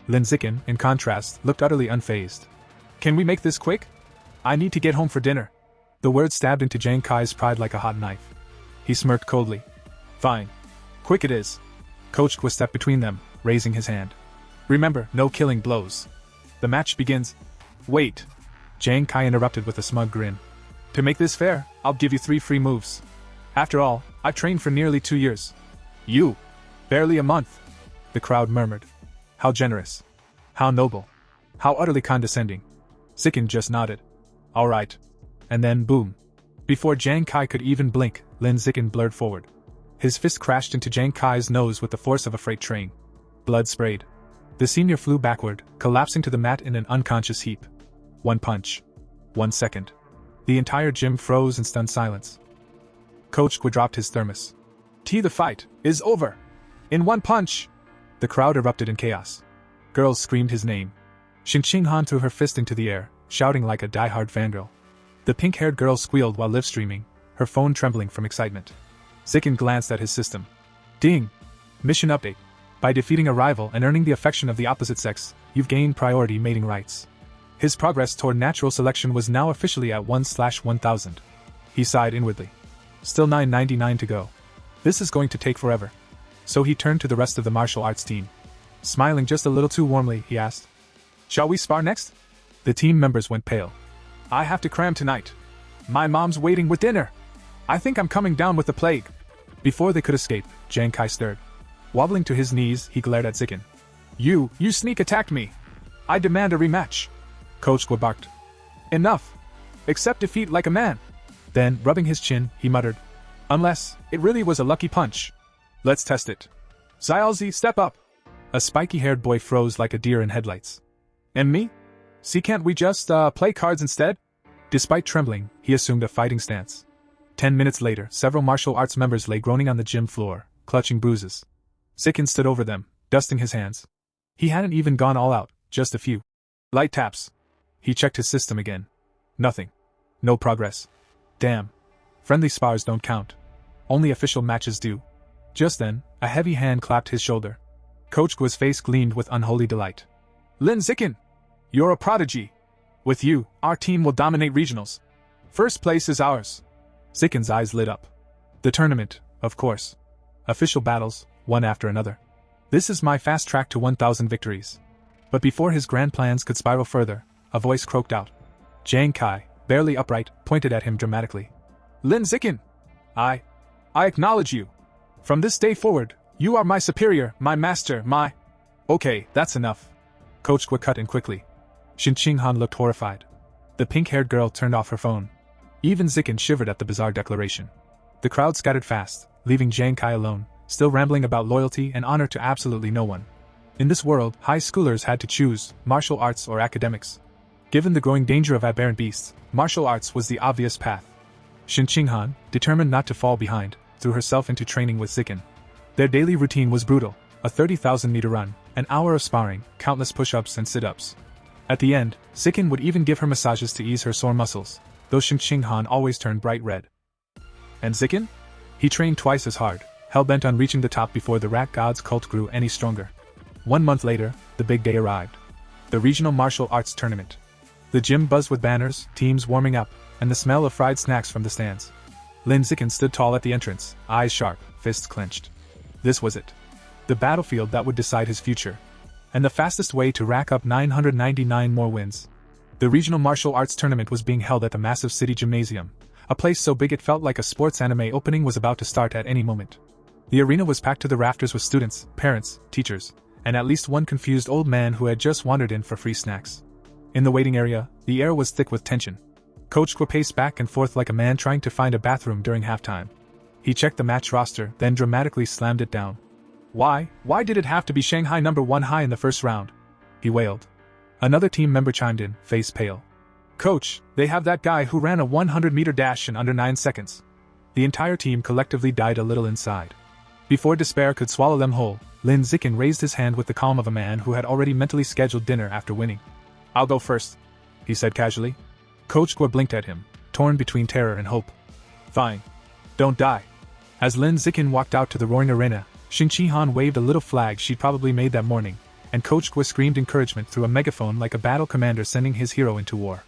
Lin Zikin, in contrast, looked utterly unfazed. Can we make this quick? I need to get home for dinner. The word stabbed into Jiang Kai's pride like a hot knife. He smirked coldly. Fine. Quick it is. Coach Gua stepped between them, raising his hand. Remember, no killing blows. The match begins. Wait. Jiang Kai interrupted with a smug grin. To make this fair, I'll give you 3 free moves. After all, I've trained for nearly 2 years. You? Barely a month. The crowd murmured. How generous. How noble. How utterly condescending. Zikin just nodded. All right. And then boom. Before Jiang Kai could even blink, Lin Zikin blurred forward. His fist crashed into Jiang Kai's nose with the force of a freight train. Blood sprayed. The senior flew backward, collapsing to the mat in an unconscious heap. 1 punch. 1 second. The entire gym froze in stunned silence. Coach Gua dropped his thermos. The fight is over. In 1 punch. The crowd erupted in chaos. Girls screamed his name. Shin Qinghan threw her fist into the air, shouting like a die-hard fangirl. The pink-haired girl squealed while live-streaming, her phone trembling from excitement. Zikin glanced at his system. Ding! Mission update. By defeating a rival and earning the affection of the opposite sex, you've gained priority mating rights. His progress toward natural selection was now officially at 1/1000. He sighed inwardly. Still 999 to go. This is going to take forever. So he turned to the rest of the martial arts team. Smiling just a little too warmly, he asked, "Shall we spar next?" The team members went pale. "I have to cram tonight. My mom's waiting with dinner. I think I'm coming down with the plague." Before they could escape, Jiang Kai stirred. Wobbling to his knees, he glared at Zikin. You sneak attacked me. I demand a rematch." Coach Gua barked. "Enough. Accept defeat like a man." Then, rubbing his chin, he muttered, "Unless it really was a lucky punch. Let's test it. Xiaozi, step up." A spiky-haired boy froze like a deer in headlights. "And me? See, can't we just, play cards instead?" Despite trembling, he assumed a fighting stance. 10 minutes later, several martial arts members lay groaning on the gym floor, clutching bruises. Zikin stood over them, dusting his hands. He hadn't even gone all out, just a few light taps. He checked his system again. Nothing. No progress. Damn. Friendly spars don't count. Only official matches do. Just then, a heavy hand clapped his shoulder. Coach Gua's face gleamed with unholy delight. "Lin Zikin! You're a prodigy. With you, our team will dominate regionals. First place is ours." Zikin's eyes lit up. The tournament, of course. Official battles, one after another. This is my fast track to 1,000 victories. But before his grand plans could spiral further, a voice croaked out. Jiang Kai, barely upright, pointed at him dramatically. "Lin Zikin! I acknowledge you. From this day forward, you are my superior, my master, my—" "Okay, that's enough." Coach Gua cut in quickly. Xin Qinghan looked horrified. The pink-haired girl turned off her phone. Even Zikin shivered at the bizarre declaration. The crowd scattered fast, leaving Jiang Kai alone, still rambling about loyalty and honor to absolutely no one. In this world, high schoolers had to choose martial arts or academics. Given the growing danger of aberrant beasts, martial arts was the obvious path. Xin Qinghan, determined not to fall behind, threw herself into training with Zikin. Their daily routine was brutal: a 30,000-meter run, an hour of sparring, countless push-ups and sit-ups. At the end, Zikin would even give her massages to ease her sore muscles, though Xin Qinghan always turned bright red. And Zikin? He trained twice as hard, hell-bent on reaching the top before the rat god's cult grew any stronger. 1 month later, the big day arrived. The regional martial arts tournament. The gym buzzed with banners, teams warming up, and the smell of fried snacks from the stands. Lin Zikin stood tall at the entrance, eyes sharp, fists clenched. This was it. The battlefield that would decide his future. And the fastest way to rack up 999 more wins. The regional martial arts tournament was being held at the massive city gymnasium, a place so big it felt like a sports anime opening was about to start at any moment. The arena was packed to the rafters with students, parents, teachers, and at least one confused old man who had just wandered in for free snacks. In the waiting area, the air was thick with tension. Coach Gua paced back and forth like a man trying to find a bathroom during halftime. He checked the match roster, then dramatically slammed it down. Why did it have to be Shanghai #1 high in the first round? He wailed. Another team member chimed in, face pale. "Coach, they have that guy who ran a 100-meter dash in under 9 seconds. The entire team collectively died a little inside. Before despair could swallow them whole, Lin Zikin raised his hand with the calm of a man who had already mentally scheduled dinner after winning. "I'll go first," he said casually. Coach Gua blinked at him, torn between terror and hope. "Fine. Don't die." As Lin Zikin walked out to the roaring arena, Xin Qinghan waved a little flag she'd probably made that morning, and Coach Gua screamed encouragement through a megaphone like a battle commander sending his hero into war.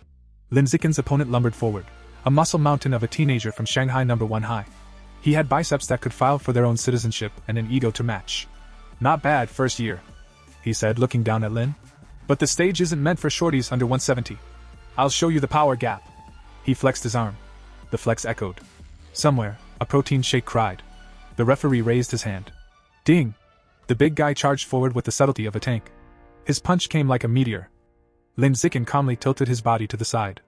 Lin Zikin's opponent lumbered forward, a muscle mountain of a teenager from Shanghai #1 high. He had biceps that could file for their own citizenship and an ego to match. "Not bad first year," he said, looking down at Lin. "But the stage isn't meant for shorties under 170. I'll show you the power gap." He flexed his arm. The flex echoed. Somewhere, a protein shake cried. The referee raised his hand. Ding! The big guy charged forward with the subtlety of a tank. His punch came like a meteor. Lin Zikin calmly tilted his body to the side.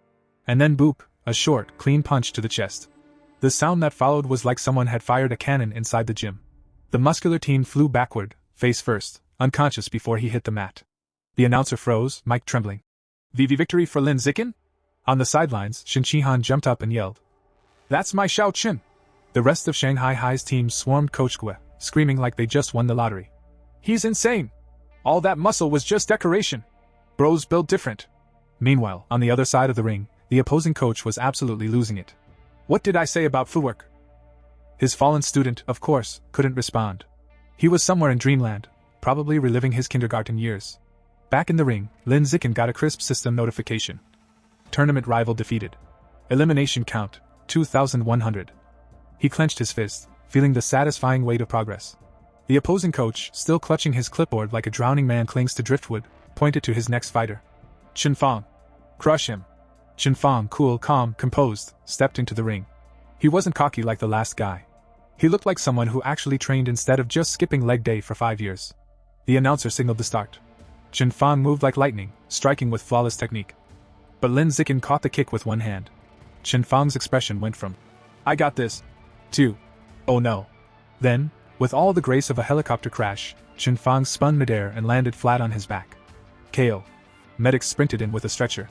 And then boop, a short, clean punch to the chest. The sound that followed was like someone had fired a cannon inside the gym. The muscular teen flew backward, face first, unconscious before he hit the mat. The announcer froze, mic trembling. "VV victory for Lin Zikin?" On the sidelines, Xin Qinghan jumped up and yelled. "That's my Xiao Qin!" The rest of Shanghai High's team swarmed Coach Gua, screaming like they just won the lottery. "He's insane! All that muscle was just decoration! Bro's built different!" Meanwhile, on the other side of the ring, the opposing coach was absolutely losing it. "What did I say about footwork?" His fallen student, of course, couldn't respond. He was somewhere in dreamland, probably reliving his kindergarten years. Back in the ring, Lin Zikin got a crisp system notification. Tournament rival defeated. Elimination count, 2,100. He clenched his fist, feeling the satisfying weight of progress. The opposing coach, still clutching his clipboard like a drowning man clings to driftwood, pointed to his next fighter. Chen Fang. Crush him. Chen Fang, cool, calm, composed, stepped into the ring. He wasn't cocky like the last guy. He looked like someone who actually trained instead of just skipping leg day for 5 years. The announcer signaled the start. Chen Fang moved like lightning, striking with flawless technique. But Lin Zikin caught the kick with one hand. Chen Fang's expression went from, "I got this," to, "Oh no." Then, with all the grace of a helicopter crash, Chen Fang spun midair and landed flat on his back. KO. Medics sprinted in with a stretcher.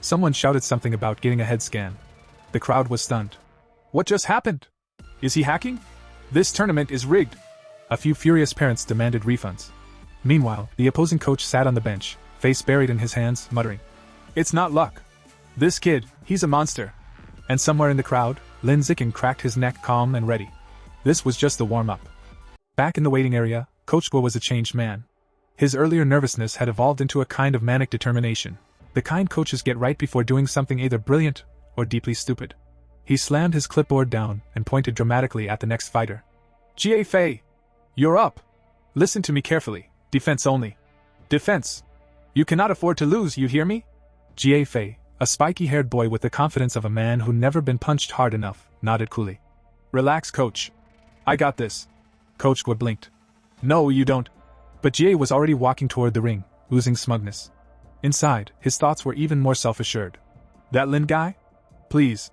Someone shouted something about getting a head scan. The crowd was stunned. What just happened? Is he hacking? This tournament is rigged. A few furious parents demanded refunds. Meanwhile, the opposing coach sat on the bench, face buried in his hands, muttering, "It's not luck. This kid, he's a monster." And somewhere in the crowd, Lin Zikin cracked his neck, calm and ready. This was just the warm-up. Back in the waiting area, Coach Guo was a changed man. His earlier nervousness had evolved into a kind of manic determination, the kind coaches get right before doing something either brilliant or deeply stupid. He slammed his clipboard down and pointed dramatically at the next fighter. "Jie Fei, you're up. Listen to me carefully. Defense only. Defense. You cannot afford to lose, you hear me?" Jie Fei, a spiky-haired boy with the confidence of a man who never been punched hard enough, nodded coolly. "Relax, coach. I got this." Coach Guo blinked. "No, you don't." But Jie was already walking toward the ring, oozing smugness. Inside, his thoughts were even more self-assured. "That Lin guy? Please.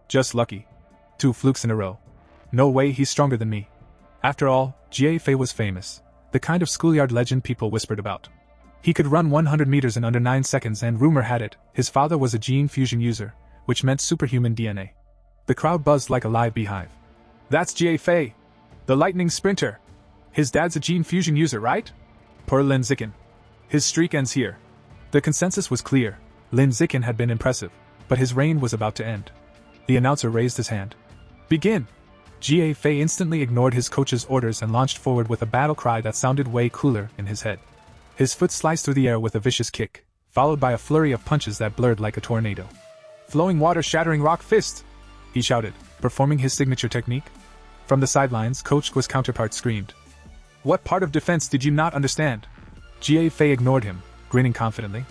Just lucky. 2 flukes in a row. No way he's stronger than me." After all, Jie Fei was famous, the kind of schoolyard legend people whispered about. He could run 100 meters in under 9 seconds, and rumor had it, his father was a gene fusion user, which meant superhuman DNA. The crowd buzzed like a live beehive. "That's Jie Fei, the lightning sprinter. His dad's a gene fusion user, right? Poor Lin Zikin. His streak ends here." The consensus was clear. Lin Zikin had been impressive, but his reign was about to end. The announcer raised his hand. "Begin!" Jie Fei instantly ignored his coach's orders and launched forward with a battle cry that sounded way cooler in his head. His foot sliced through the air with a vicious kick, followed by a flurry of punches that blurred like a tornado. "Flowing water shattering rock fist!" he shouted, performing his signature technique. From the sidelines, Coach Guo's counterpart screamed. "What part of defense did you not understand?" Jie Fei ignored him, grinning confidently.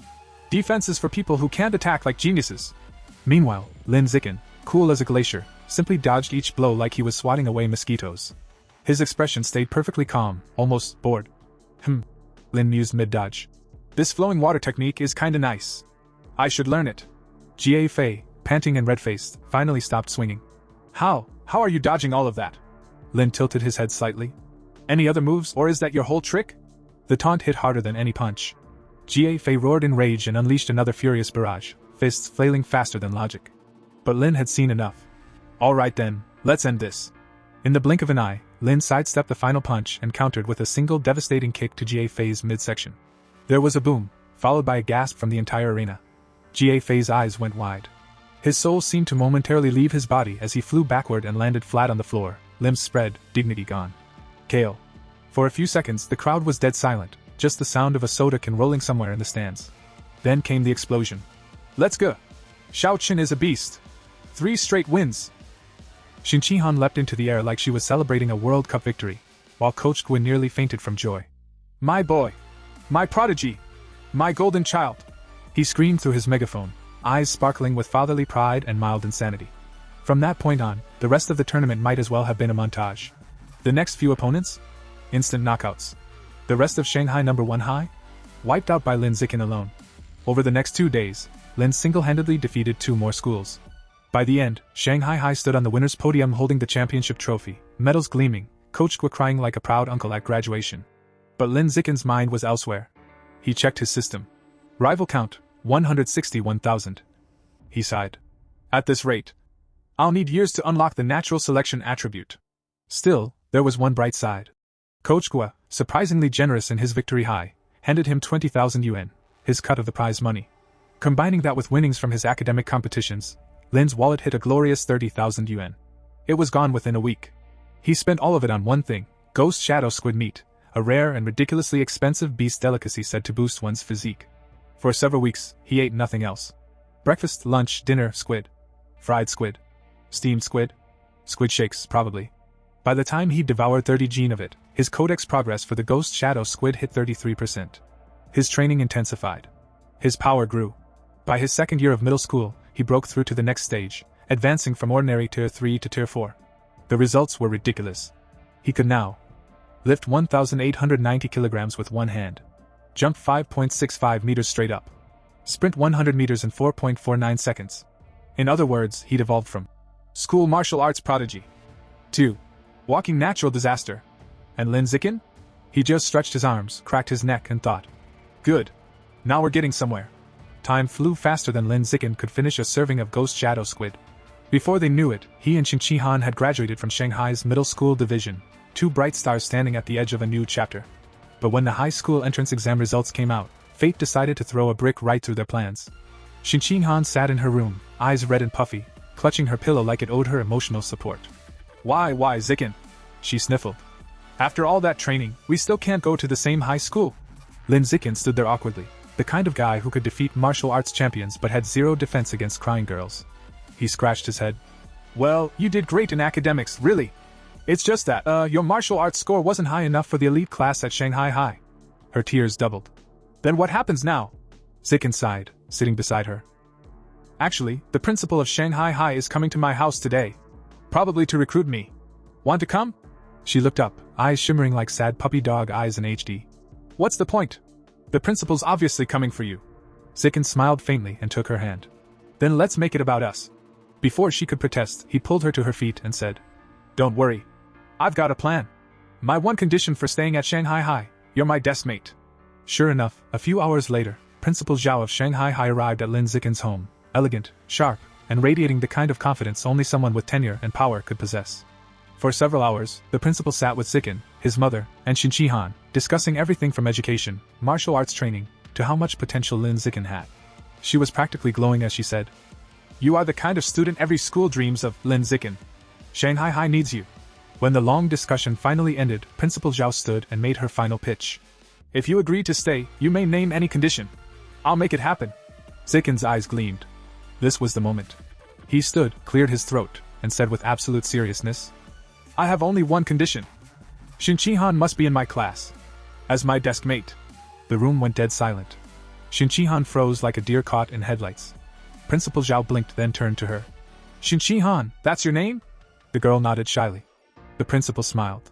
"Defense is for people who can't attack like geniuses." Meanwhile, Lin Zikin, cool as a glacier, simply dodged each blow like he was swatting away mosquitoes. His expression stayed perfectly calm, almost bored. Lin mused mid-dodge. "This flowing water technique is kinda nice. I should learn it." Jie Fei, panting and red-faced, finally stopped swinging. How are you dodging all of that?" Lin tilted his head slightly. "Any other moves, or is that your whole trick?" The taunt hit harder than any punch. Jie Fei roared in rage and unleashed another furious barrage, fists flailing faster than logic. But Lin had seen enough. "All right then, let's end this." In the blink of an eye, Lin sidestepped the final punch and countered with a single devastating kick to Jie Fei's midsection. There was a boom, followed by a gasp from the entire arena. Jie Fei's eyes went wide. His soul seemed to momentarily leave his body as he flew backward and landed flat on the floor, limbs spread, dignity gone. KO. For a few seconds the crowd was dead silent, just the sound of a soda can rolling somewhere in the stands. Then came the explosion. "Let's go! Xiao Qin is a beast! 3 straight wins!" Xin Qihan leapt into the air like she was celebrating a World Cup victory, while Coach Guo nearly fainted from joy. "My boy! My prodigy! My golden child!" he screamed through his megaphone, eyes sparkling with fatherly pride and mild insanity. From that point on, the rest of the tournament might as well have been a montage. The next few opponents? Instant knockouts. The rest of Shanghai number 1 high? Wiped out by Lin Zikin alone. Over the next 2 days, Lin single-handedly defeated 2 more schools. By the end, Shanghai High stood on the winner's podium holding the championship trophy, medals gleaming, Coach Guo crying like a proud uncle at graduation. But Lin Zikin's mind was elsewhere. He checked his system. Rival count, 161,000. He sighed. "At this rate, I'll need years to unlock the natural selection attribute." Still, there was one bright side. Coach Guo, surprisingly generous in his victory high, handed him 20,000 yuan, his cut of the prize money. Combining that with winnings from his academic competitions, Lin's wallet hit a glorious 30,000 yuan. It was gone within a week. He spent all of it on one thing, ghost shadow squid meat, a rare and ridiculously expensive beast delicacy said to boost one's physique. For several weeks, he ate nothing else. Breakfast, lunch, dinner, squid. Fried squid. Steamed squid. Squid shakes, probably. By the time he'd devoured 30 gene of it, His codex progress for the Ghost Shadow Squid hit 33%. His training intensified. His power grew. By his second year of middle school, he broke through to the next stage, advancing from ordinary Tier 3 to Tier 4. The results were ridiculous. He could now lift 1,890 kilograms with one hand, jump 5.65 meters straight up, sprint 100 meters in 4.49 seconds. In other words, he'd evolved from school martial arts prodigy to walking natural disaster. And Lin Zikin? He just stretched his arms, cracked his neck, and thought, good. Now we're getting somewhere. Time flew faster than Lin Zikin could finish a serving of Ghost Shadow Squid. Before they knew it, he and Qin Han had graduated from Shanghai's middle school division, two bright stars standing at the edge of a new chapter. But when the high school entrance exam results came out, fate decided to throw a brick right through their plans. Qin Han sat in her room, eyes red and puffy, clutching her pillow like it owed her emotional support. Why, Zikin? She sniffled. After all that training, we still can't go to the same high school. Lin Zikin stood there awkwardly, the kind of guy who could defeat martial arts champions but had zero defense against crying girls. He scratched his head. Well, you did great in academics, really. It's just that, your martial arts score wasn't high enough for the elite class at Shanghai High. Her tears doubled. Then what happens now? Zikin sighed, sitting beside her. Actually, the principal of Shanghai High is coming to my house today. Probably to recruit me. Want to come? She looked up, eyes shimmering like sad puppy dog eyes in HD. What's the point? The principal's obviously coming for you. Zikin smiled faintly and took her hand. Then let's make it about us. Before she could protest, he pulled her to her feet and said, Don't worry. I've got a plan. My one condition for staying at Shanghai High, you're my desk mate. Sure enough, a few hours later, Principal Zhao of Shanghai High arrived at Lin Zikin's home, elegant, sharp, and radiating the kind of confidence only someone with tenure and power could possess. For several hours, the principal sat with Zikin, his mother, and Qin Han, discussing everything from education, martial arts training, to how much potential Lin Zikin had. She was practically glowing as she said, You are the kind of student every school dreams of, Lin Zikin. Shanghai High needs you. When the long discussion finally ended, Principal Zhao stood and made her final pitch. If you agree to stay, you may name any condition. I'll make it happen. Zikin's eyes gleamed. This was the moment. He stood, cleared his throat, and said with absolute seriousness, I have only one condition. Qin Han must be in my class. As my desk mate. The room went dead silent. Qin Han froze like a deer caught in headlights. Principal Zhao blinked, then turned to her. Qin Han, that's your name? The girl nodded shyly. The principal smiled.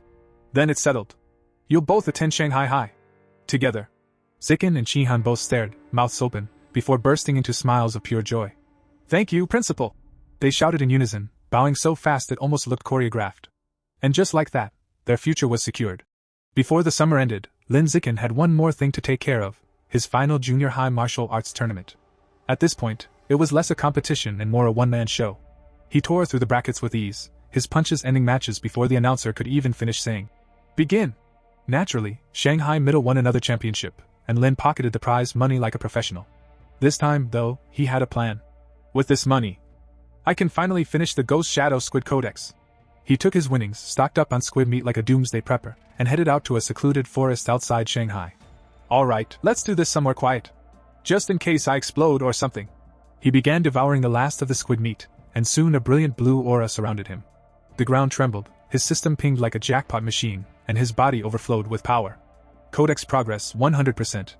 Then it's settled. You'll both attend Shanghai High. Together. Zikin and Qin Han both stared, mouths open, before bursting into smiles of pure joy. Thank you, Principal. They shouted in unison, bowing so fast it almost looked choreographed. And just like that, their future was secured. Before the summer ended, Lin Zikin had one more thing to take care of, his final junior high martial arts tournament. At this point, it was less a competition and more a one-man show. He tore through the brackets with ease, his punches ending matches before the announcer could even finish saying, Begin! Naturally, Shanghai Middle won another championship, and Lin pocketed the prize money like a professional. This time, though, he had a plan. With this money, I can finally finish the Ghost Shadow Squid Codex. He took his winnings, stocked up on squid meat like a doomsday prepper, and headed out to a secluded forest outside Shanghai. Alright, let's do this somewhere quiet. Just in case I explode or something. He began devouring the last of the squid meat, and soon a brilliant blue aura surrounded him. The ground trembled, his system pinged like a jackpot machine, and his body overflowed with power. Codex progress 100%.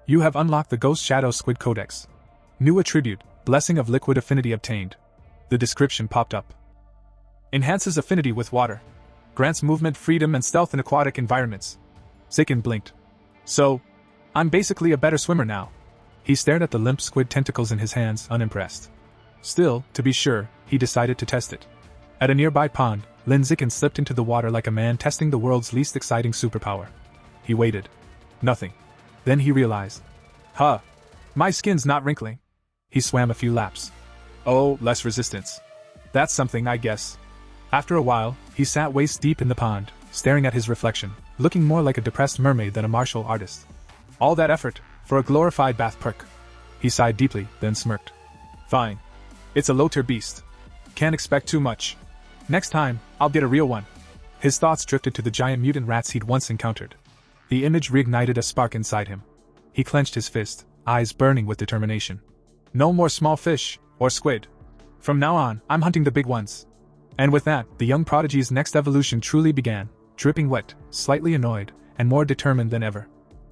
You have unlocked the Ghost Shadow Squid Codex. New attribute, Blessing of Liquid Affinity obtained. The description popped up. Enhances affinity with water. Grants movement freedom and stealth in aquatic environments. Zikin blinked. So, I'm basically a better swimmer now. He stared at the limp squid tentacles in his hands, unimpressed. Still, to be sure, he decided to test it. At a nearby pond, Lin Zikin slipped into the water like a man testing the world's least exciting superpower. He waited. Nothing. Then he realized. My skin's not wrinkling. He swam a few laps. Oh, less resistance. That's something, I guess. After a while, he sat waist deep in the pond, staring at his reflection, looking more like a depressed mermaid than a martial artist. All that effort, for a glorified bath perk. He sighed deeply, then smirked. Fine. It's a low-tier beast. Can't expect too much. Next time, I'll get a real one. His thoughts drifted to the giant mutant rats he'd once encountered. The image reignited a spark inside him. He clenched his fist, eyes burning with determination. No more small fish, or squid. From now on, I'm hunting the big ones. And with that, the young prodigy's next evolution truly began, dripping wet, slightly annoyed, and more determined than ever.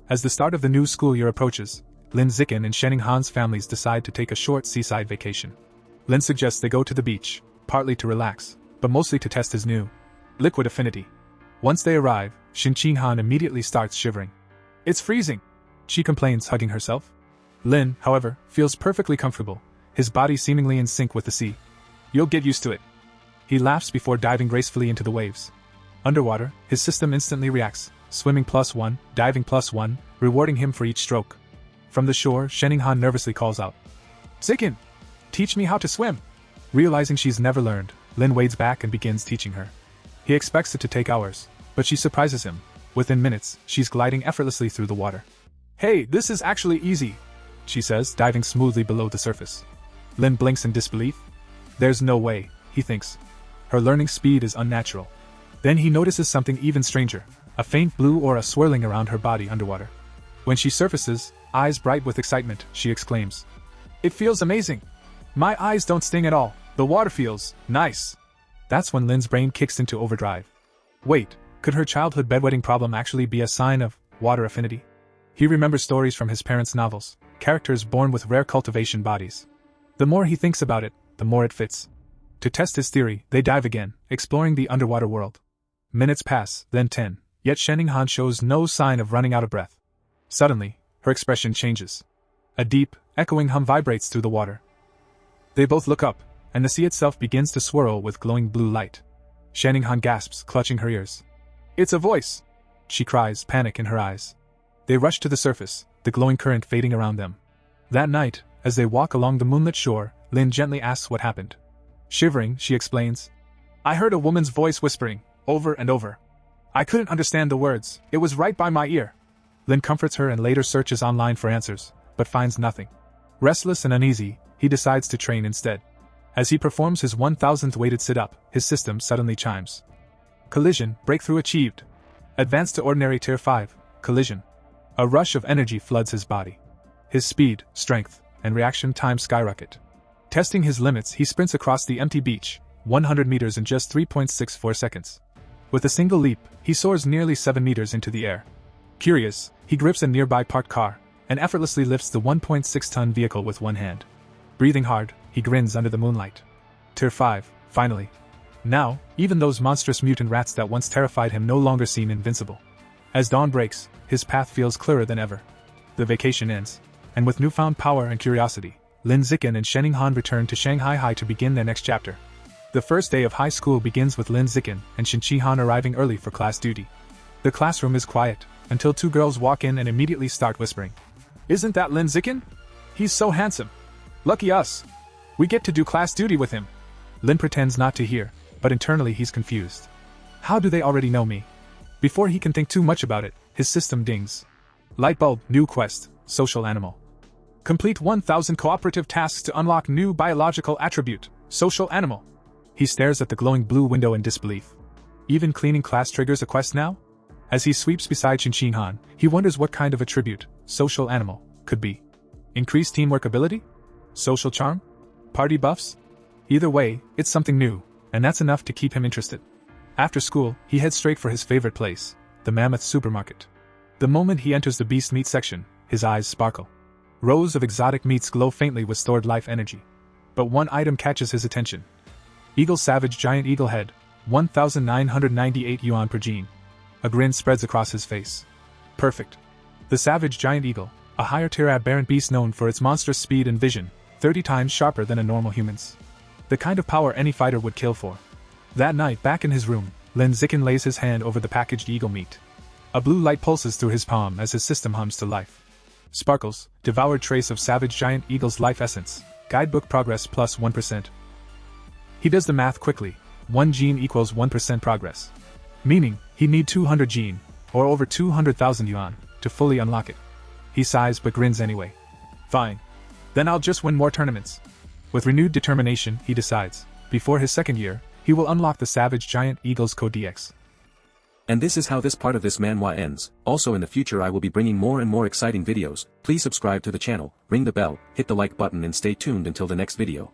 As the start of the new school year approaches, Lin Zikin and Shenning Han's families decide to take a short seaside vacation. Lin suggests they go to the beach, partly to relax, but mostly to test his new liquid affinity. Once they arrive, Shin Han immediately starts shivering. "It's freezing," she complains, hugging herself. Lin, however, feels perfectly comfortable, his body seemingly in sync with the sea. "You'll get used to it." He laughs before diving gracefully into the waves. Underwater, his system instantly reacts, swimming +1, diving +1, rewarding him for each stroke. From the shore, Shenning Han nervously calls out, "Zikin, teach me how to swim." Realizing she's never learned, Lin wades back and begins teaching her. He expects it to take hours, but she surprises him. Within minutes, she's gliding effortlessly through the water. "Hey, this is actually easy," she says, diving smoothly below the surface. Lin blinks in disbelief. There's no way, he thinks. Her learning speed is unnatural. Then he notices something even stranger, a faint blue aura swirling around her body underwater. When she surfaces, eyes bright with excitement, she exclaims, "It feels amazing! My eyes don't sting at all, the water feels nice." That's when Lin's brain kicks into overdrive. Wait, could her childhood bedwetting problem actually be a sign of water affinity? He remembers stories from his parents' novels, characters born with rare cultivation bodies. The more he thinks about it, the more it fits. To test his theory, they dive again, exploring the underwater world. Minutes pass, then 10, yet Shenning Han shows no sign of running out of breath. Suddenly, her expression changes. A deep, echoing hum vibrates through the water. They both look up, and the sea itself begins to swirl with glowing blue light. Shenning Han gasps, clutching her ears. "It's a voice!" she cries, panic in her eyes. They rush to the surface, the glowing current fading around them. That night, as they walk along the moonlit shore, Lin gently asks what happened. Shivering, she explains, "I heard a woman's voice whispering, over and over. I couldn't understand the words, it was right by my ear." Lin comforts her and later searches online for answers, but finds nothing. Restless and uneasy, he decides to train instead. As he performs his 1000th weighted sit-up, his system suddenly chimes. Collision, breakthrough achieved. Advance to ordinary tier 5, collision. A rush of energy floods his body. His speed, strength, and reaction time skyrocket. Testing his limits, he sprints across the empty beach, 100 meters in just 3.64 seconds. With a single leap, he soars nearly 7 meters into the air. Curious, he grips a nearby parked car, and effortlessly lifts the 1.6-ton vehicle with one hand. Breathing hard, he grins under the moonlight. Tier 5, finally. Now, even those monstrous mutant rats that once terrified him no longer seem invincible. As dawn breaks, his path feels clearer than ever. The vacation ends, and with newfound power and curiosity, Lin Zikin and Shenning Han return to Shanghai High to begin their next chapter. The first day of high school begins with Lin Zikin and Shin Han arriving early for class duty. The classroom is quiet, until two girls walk in and immediately start whispering. "Isn't that Lin Zikin? He's so handsome. Lucky us. We get to do class duty with him." Lin pretends not to hear, but internally he's confused. How do they already know me? Before he can think too much about it, his system dings. Lightbulb, new quest, social animal. Complete 1000 cooperative tasks to unlock new biological attribute, social animal. He stares at the glowing blue window in disbelief. Even cleaning class triggers a quest now? As he sweeps beside Shin Han, he wonders what kind of attribute, social animal, could be. Increased teamwork ability? Social charm? Party buffs? Either way, it's something new, and that's enough to keep him interested. After school, he heads straight for his favorite place, the Mammoth Supermarket. The moment he enters the beast meat section, his eyes sparkle. Rows of exotic meats glow faintly with stored life energy. But one item catches his attention. Eagle Savage Giant Eagle Head, 1,998 yuan per gene. A grin spreads across his face. Perfect. The Savage Giant Eagle, a higher tier aberrant beast known for its monstrous speed and vision, 30 times sharper than a normal human's. The kind of power any fighter would kill for. That night, back in his room, Lin Zikin lays his hand over the packaged eagle meat. A blue light pulses through his palm as his system hums to life. Sparkles, devoured trace of Savage Giant Eagle's life essence. Guidebook progress plus 1%. He does the math quickly. 1 gene equals 1% progress. Meaning, he'd need 200 gene, or over 200,000 yuan, to fully unlock it. He sighs but grins anyway. Fine. Then I'll just win more tournaments. With renewed determination, he decides, before his second year, he will unlock the Savage Giant Eagle's Code DX. And this is how this part of this manhwa ends. Also in the future I will be bringing more and more exciting videos. Please subscribe to the channel, ring the bell, hit the like button and stay tuned until the next video.